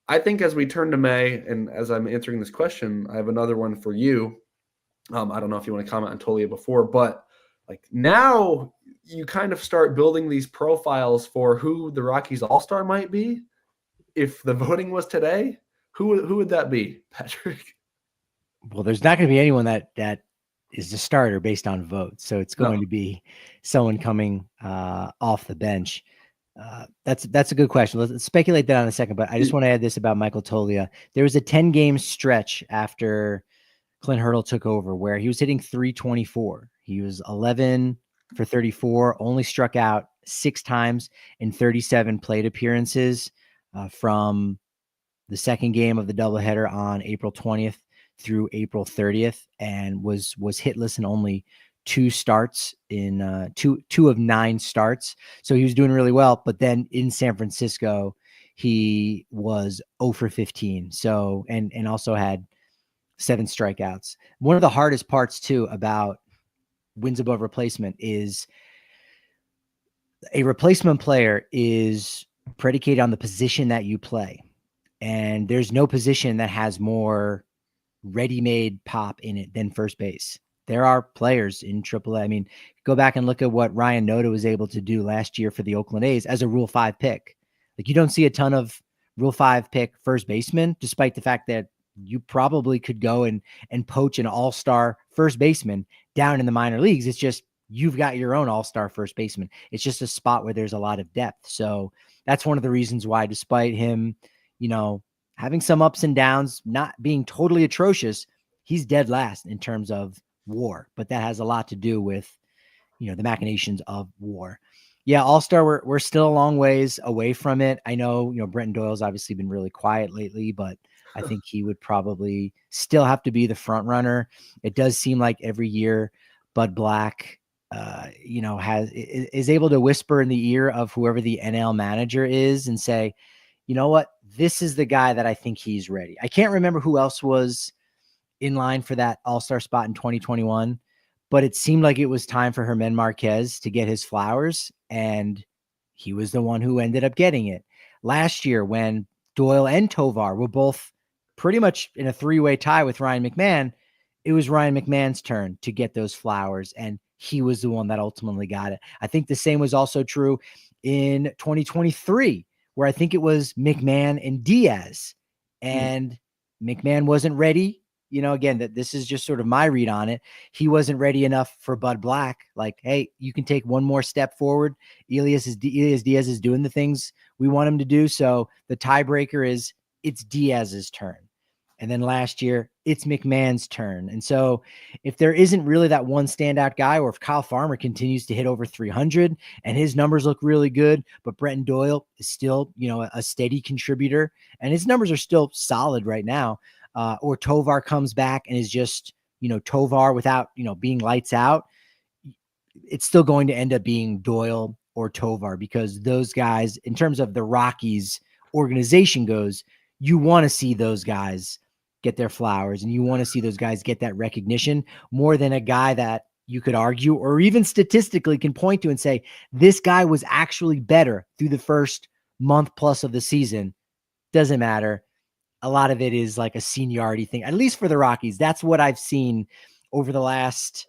I think as we turn to May, and as I'm answering this question, I have another one for you. I don't know if you want to comment on Tolia before, but like, now you kind of start building these profiles for who the Rockies All-Star might be. If the voting was today, who would that be, Patrick? Well, there's not going to be anyone that is the starter based on votes. So it's going to be someone coming off the bench. That's a good question. Let's speculate that on a second, but I just want to add this about Michael Toglia. There was a 10-game stretch after Clint Hurdle took over where he was hitting .324. He was 11 for 34, only struck out 6 times in 37 plate appearances from the second game of the doubleheader on April 20th through April 30th, and was hitless in only 2 starts in two of 9 starts. So he was doing really well. But then in San Francisco, he was 0 for 15. So and also had 7 strikeouts. One of the hardest parts too about wins above replacement is a replacement player is predicated on the position that you play. And there's no position that has more ready-made pop in it than first base. There are players in AAA. I mean, go back and look at what Ryan Noda was able to do last year for the Oakland A's as a Rule 5 pick. Like, you don't see a ton of Rule 5 pick first baseman, despite the fact that you probably could go and poach an all-star first baseman down in the minor leagues. It's just you've got your own all-star first baseman. It's just a spot where there's a lot of depth. So that's one of the reasons why, despite him, having some ups and downs, not being totally atrocious, he's dead last in terms of WAR. But that has a lot to do with, the machinations of WAR. Yeah, All-Star, we're still a long ways away from it. I know, Brenton Doyle's obviously been really quiet lately, but I think he would probably still have to be the front runner. It does seem like every year Bud Black, is able to whisper in the ear of whoever the NL manager is and say, you know what, this is the guy that I think he's ready. I can't remember who else was in line for that All-Star spot in 2021, but it seemed like it was time for Germán Marquez to get his flowers, and he was the one who ended up getting it. Last year, when Doyle and Tovar were both pretty much in a 3-way tie with Ryan McMahon, it was Ryan McMahon's turn to get those flowers, and he was the one that ultimately got it. I think the same was also true in 2023, where I think it was McMahon and Diaz, and McMahon wasn't ready. Again, that this is just sort of my read on it. He wasn't ready enough for Bud Black. Like, hey, you can take one more step forward. Elias Diaz is doing the things we want him to do. So the tiebreaker is it's Diaz's turn. And then last year, it's McMahon's turn. And so if there isn't really that one standout guy, or if Kyle Farmer continues to hit over 300 and his numbers look really good, but Brenton Doyle is still, a steady contributor and his numbers are still solid right now, or Tovar comes back and is just, Tovar without, being lights out, it's still going to end up being Doyle or Tovar, because those guys, in terms of the Rockies organization goes, you want to see those guys get their flowers and you want to see those guys get that recognition more than a guy that you could argue or even statistically can point to and say, this guy was actually better through the first month plus of the season. Doesn't matter. A lot of it is like a seniority thing, at least for the Rockies. That's what I've seen over the last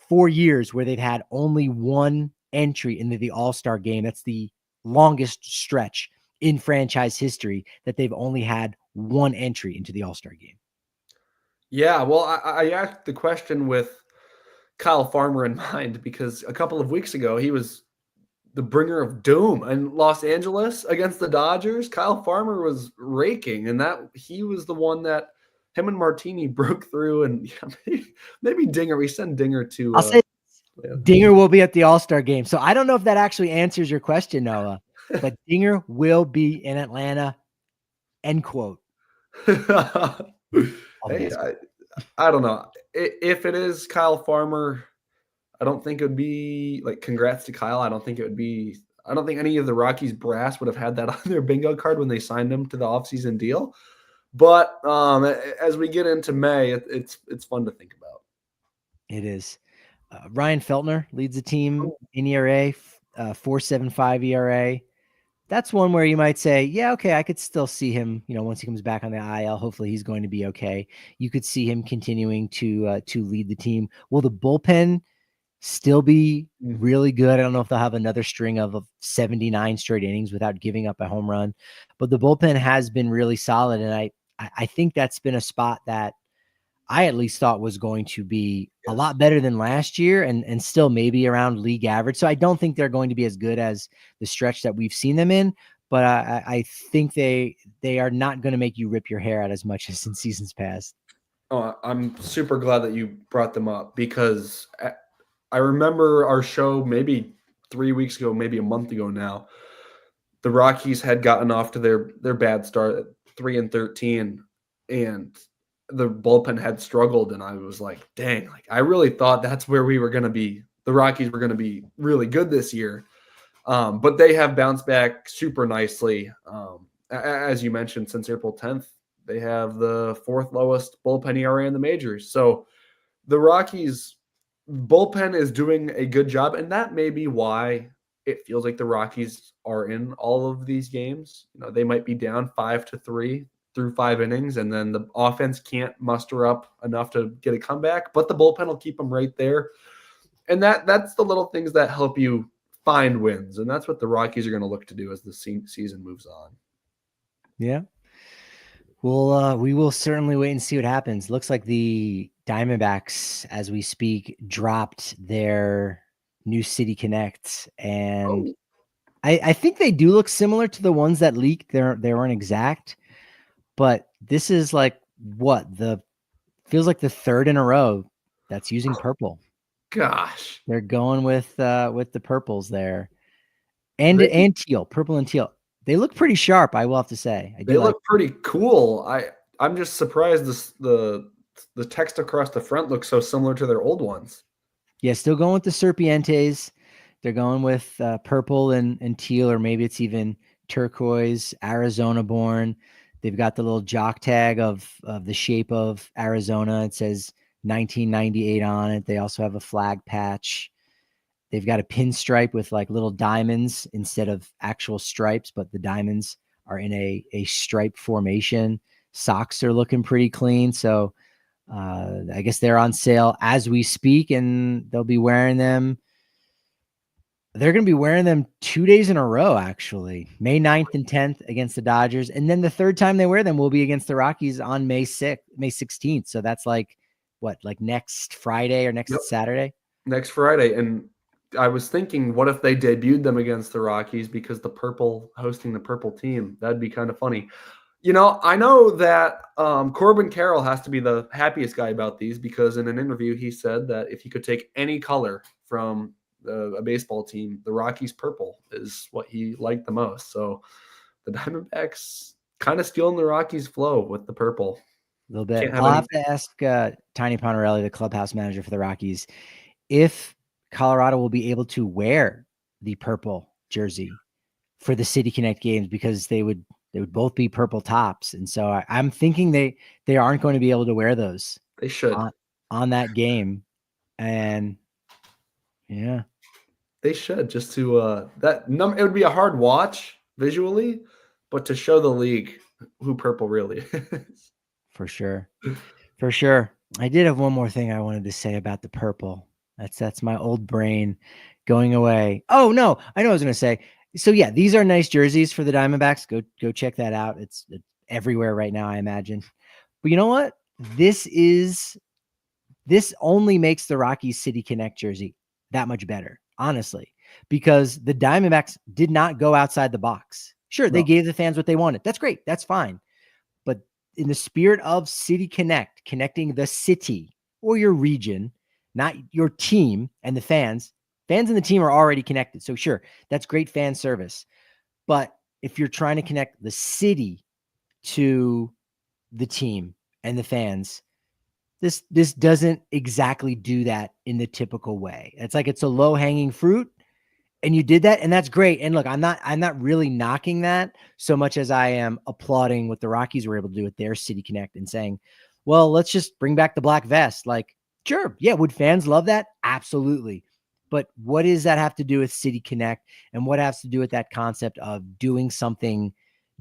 4 years, where they've had only one entry into the All-Star game. That's the longest stretch in franchise history that they've only had one entry into the All-Star game. Yeah, well, I asked the question with Kyle Farmer in mind, because a couple of weeks ago, he was the bringer of doom in Los Angeles against the Dodgers. Kyle Farmer was raking, and that he was the one that him and Martini broke through. And maybe Dinger. We send Dinger to. I'll say Dinger will be at the All-Star game. So I don't know if that actually answers your question, Noah, but Dinger will be in Atlanta. End quote. Hey, I don't know. If it is Kyle Farmer, I don't think it would be like congrats to Kyle. I don't think any of the Rockies brass would have had that on their bingo card when they signed him to the offseason deal. But as we get into May, it's fun to think about. It is. Ryan Feltner leads the team in ERA, 4.75 ERA. That's one where you might say, yeah, okay, I could still see him, once he comes back on the IL, hopefully he's going to be okay. You could see him continuing to lead the team. Will the bullpen still be really good? I don't know if they'll have another string of 79 straight innings without giving up a home run, but the bullpen has been really solid. And I think that's been a spot that I at least thought was going to be a lot better than last year and still maybe around league average. So I don't think they're going to be as good as the stretch that we've seen them in, but I think they are not going to make you rip your hair out as much as in seasons past. Oh, I'm super glad that you brought them up, because I remember our show maybe 3 weeks ago, maybe a month ago now. The Rockies had gotten off to their bad start at 3-13, and the bullpen had struggled, and I was like, dang, like I really thought that's where we were going to be. The Rockies were going to be really good this year. But they have bounced back super nicely. As you mentioned, since April 10th, they have the fourth lowest bullpen ERA in the majors. So the Rockies bullpen is doing a good job, and that may be why it feels like the Rockies are in all of these games. You know, they might be down 5-3 through 5 innings, and then the offense can't muster up enough to get a comeback, but the bullpen will keep them right there. And that's the little things that help you find wins, and that's what the Rockies are going to look to do as the season moves on. Yeah. Well, we will certainly wait and see what happens. Looks like the Diamondbacks, as we speak, dropped their new City Connect, and I think they do look similar to the ones that leaked. They weren't exact, but this is like feels like the third in a row that's using purple. Gosh, They're going with the purples there, and they, teal, purple and teal. They look pretty sharp, I will have to say. I they do like. look pretty cool. I'm just surprised the text across the front looks so similar to their old ones. Yeah, still going with the Serpientes. They're going with purple and teal, or maybe it's even turquoise, Arizona born. They've got the little jock tag of the shape of Arizona. It says 1998 on it. They also have a flag patch. They've got a pinstripe with like little diamonds instead of actual stripes, but the diamonds are in a stripe formation. Socks are looking pretty clean. So I guess they're on sale as we speak, and they'll be wearing them. They're going to be wearing them 2 days in a row, actually. May 9th and 10th against the Dodgers. And then the third time they wear them will be against the Rockies on May 16th. So that's like what, like next Friday or next Saturday? Next Friday. And I was thinking, what if they debuted them against the Rockies because the purple hosting the purple team? That'd be kind of funny. You know, I know that Corbin Carroll has to be the happiest guy about these because in an interview he said that if he could take any color from a baseball team, the Rockies purple is what he liked the most. So the Diamondbacks kind of stealing the Rockies flow with the purple. A little bit. Can't have I'll any. have to ask Tiny Ponarelli, the clubhouse manager for the Rockies, if Colorado will be able to wear the purple jersey for the City Connect games, because they would both be purple tops. And so I'm thinking they aren't going to be able to wear those. They should. On that game. And yeah. They should, just to it would be a hard watch visually, but to show the league who purple really is. For sure. For sure. I did have one more thing I wanted to say about the purple. That's my old brain going away. Oh no, I know what I was going to say. So yeah, these are nice jerseys for the Diamondbacks. Go check that out. It's everywhere right now, I imagine. But you know what? This only makes the Rockies City Connect jersey that much better, honestly, because the Diamondbacks did not go outside the box. Sure, they gave the fans what they wanted. That's great. That's fine. But in the spirit of City Connect, connecting the city or your region, not your team and the fans and the team are already connected. So sure, that's great fan service. But if you're trying to connect the city to the team and the fans, this doesn't exactly do that in the typical way. It's like it's a low-hanging fruit, and you did that, and that's great. And look, I'm not really knocking that so much as I am applauding what the Rockies were able to do with their City Connect and saying, well, let's just bring back the black vest. Like, sure, yeah, would fans love that? Absolutely. But what does that have to do with City Connect, and what has to do with that concept of doing something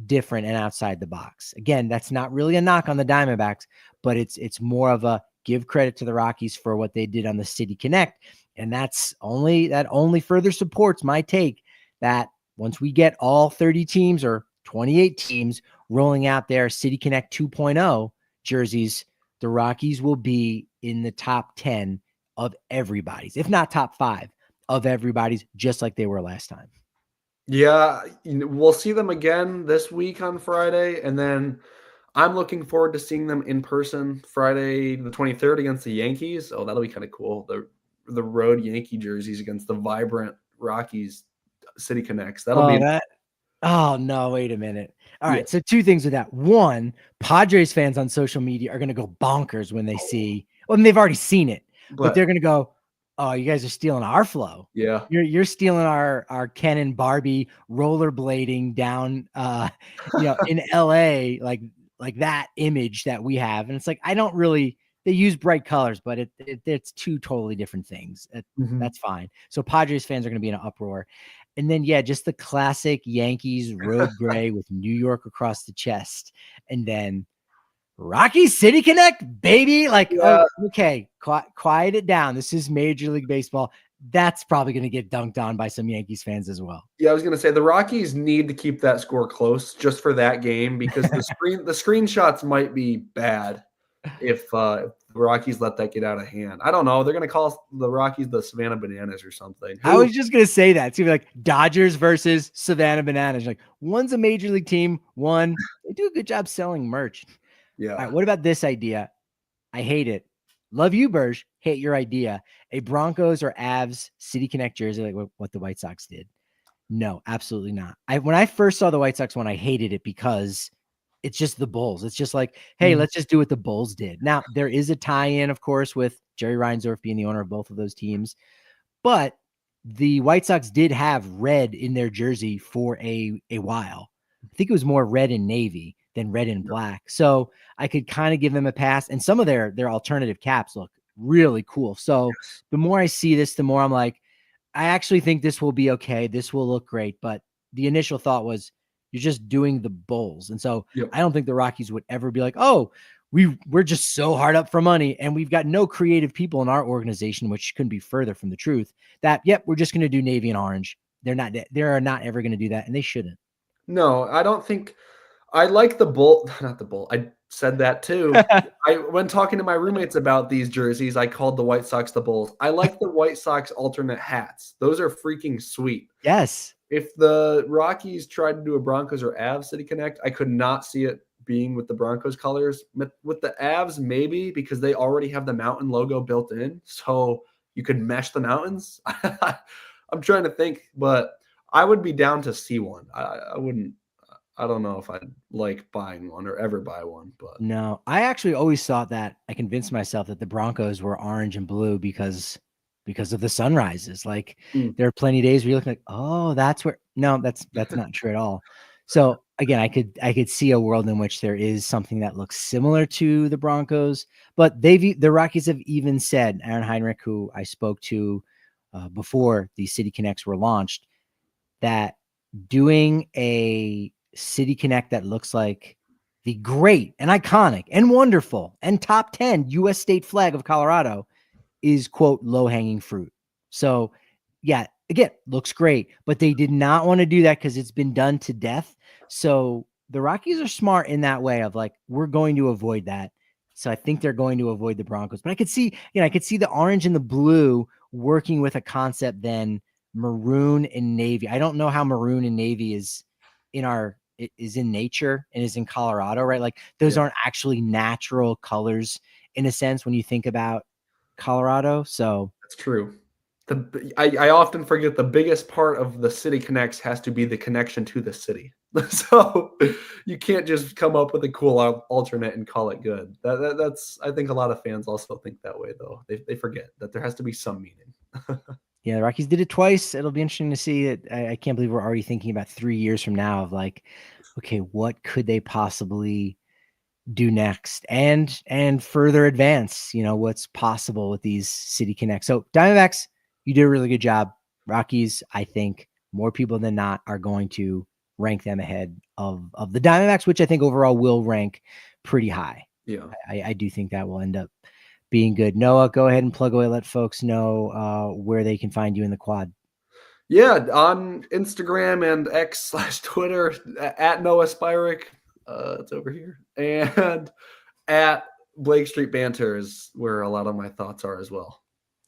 different and outside the box? Again, that's not really a knock on the Diamondbacks, but it's more of a give credit to the Rockies for what they did on the City Connect. And that only further supports my take that once we get all 30 teams or 28 teams rolling out their City Connect 2.0 jerseys, the Rockies will be in the top 10 of everybody's, if not top 5 of everybody's, just like they were last time. Yeah, we'll see them again this week on Friday, and then I'm looking forward to seeing them in person Friday the 23rd against the Yankees. Oh, that'll be kind of cool. The road Yankee jerseys against the vibrant Rockies City Connects. That'll be Oh no, wait a minute. All right. So two things with that. One, Padres fans on social media are going to go bonkers when they see, well, and they've already seen it, but they're going to go, oh, you guys are stealing our flow. Yeah. You're stealing our Ken and Barbie rollerblading down, in LA, like that image that we have. And it's like, I don't really, they use bright colors, but it's two totally different things. That's fine. So Padres fans are going to be in an uproar. And then, just the classic Yankees road gray with New York across the chest. And then Rocky City Connect, baby. Okay, quiet it down. This is Major League Baseball. That's probably going to get dunked on by some Yankees fans as well. Yeah, I was going to say the Rockies need to keep that score close just for that game because the screenshots might be bad if the Rockies let that get out of hand. I don't know. They're going to call the Rockies the Savannah Bananas or something. I was just going to say that. It's going to be like Dodgers versus Savannah Bananas. Like, one's a major league team. One, they do a good job selling merch. Yeah. All right, what about this idea? I hate it. Love you, Burge. Hate your idea. A Broncos or Avs City Connect jersey, like what the White Sox did. No, absolutely not. When I first saw the White Sox one, I hated it because it's just the Bulls. It's just like, hey, let's just do what the Bulls did. Now, there is a tie-in, of course, with Jerry Reinsdorf being the owner of both of those teams. But the White Sox did have red in their jersey for a while. I think it was more red and navy than red and black. So I could kind of give them a pass. And some of their alternative caps look really cool. So the more I see this, the more I'm like, I actually think this will be okay. This will look great. But the initial thought was, you're just doing the Bulls. And so I don't think the Rockies would ever be like, oh, we're just so hard up for money and we've got no creative people in our organization, which couldn't be further from the truth, that, we're just going to do navy and orange. They're not ever going to do that. And they shouldn't. No, I don't think I like the Bull, not the Bull. I said that too. When talking to my roommates about these jerseys, I called the White Sox the Bulls. I like the White Sox alternate hats. Those are freaking sweet. Yes. If the Rockies tried to do a Broncos or Avs City Connect, I could not see it being with the Broncos colors. With the Avs, maybe because they already have the mountain logo built in, so you could mesh the mountains. I'm trying to think, but I would be down to see one. I wouldn't. I don't know if I'd like buying one or ever buy one, but no, I actually always thought that I convinced myself that the Broncos were orange and blue because of the sunrises. Like there are plenty of days where you're looking like, oh, that's where, no, that's not true at all. So again, I could see a world in which there is something that looks similar to the Broncos, but the Rockies have even said, Aaron Heinrich, who I spoke to before the City Connects were launched, that doing a City Connect that looks like the great and iconic and wonderful and top 10 U.S. state flag of Colorado is, quote, low-hanging fruit. So, yeah, again, looks great, but they did not want to do that because it's been done to death. So the Rockies are smart in that way of like, we're going to avoid that. So I think they're going to avoid the Broncos. But I could see the orange and the blue working with a concept then maroon and navy. I don't know how maroon and navy is in nature and is in Colorado, right? Like those aren't actually natural colors in a sense when you think about Colorado. So that's true. I often forget the biggest part of the City Connects has to be the connection to the city. So you can't just come up with a cool alternate and call it good. That's I think a lot of fans also think that way though. They forget that there has to be some meaning. Yeah, the Rockies did it twice. It'll be interesting to see it. I can't believe we're already thinking about 3 years from now of like, okay, what could they possibly do next and further advance, what's possible with these City Connects. So Diamondbacks, you did a really good job. Rockies, I think more people than not are going to rank them ahead of the Diamondbacks, which I think overall will rank pretty high. Yeah. I do think that will end up being good. Noah, go ahead and plug away. Let folks know where they can find you in the quad. Yeah, on Instagram and X/Twitter at Noah Spyrick. It's over here. And at Blake Street Banter is where a lot of my thoughts are as well.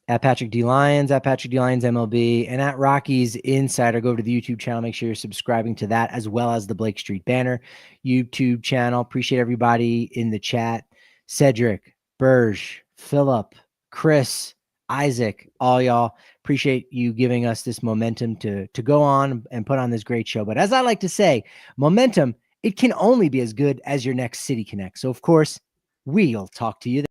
At Patrick D. Lyons, at Patrick D. Lyons MLB, and at Rockies Insider. Go over to the YouTube channel. Make sure you're subscribing to that as well as the Blake Street Banner YouTube channel. Appreciate everybody in the chat. Cedric, Burge, Philip, Chris, Isaac, all y'all. Appreciate you giving us this momentum to go on and put on this great show. But as I like to say, momentum it can only be as good as your next City Connect. So, of course, we'll talk to you then.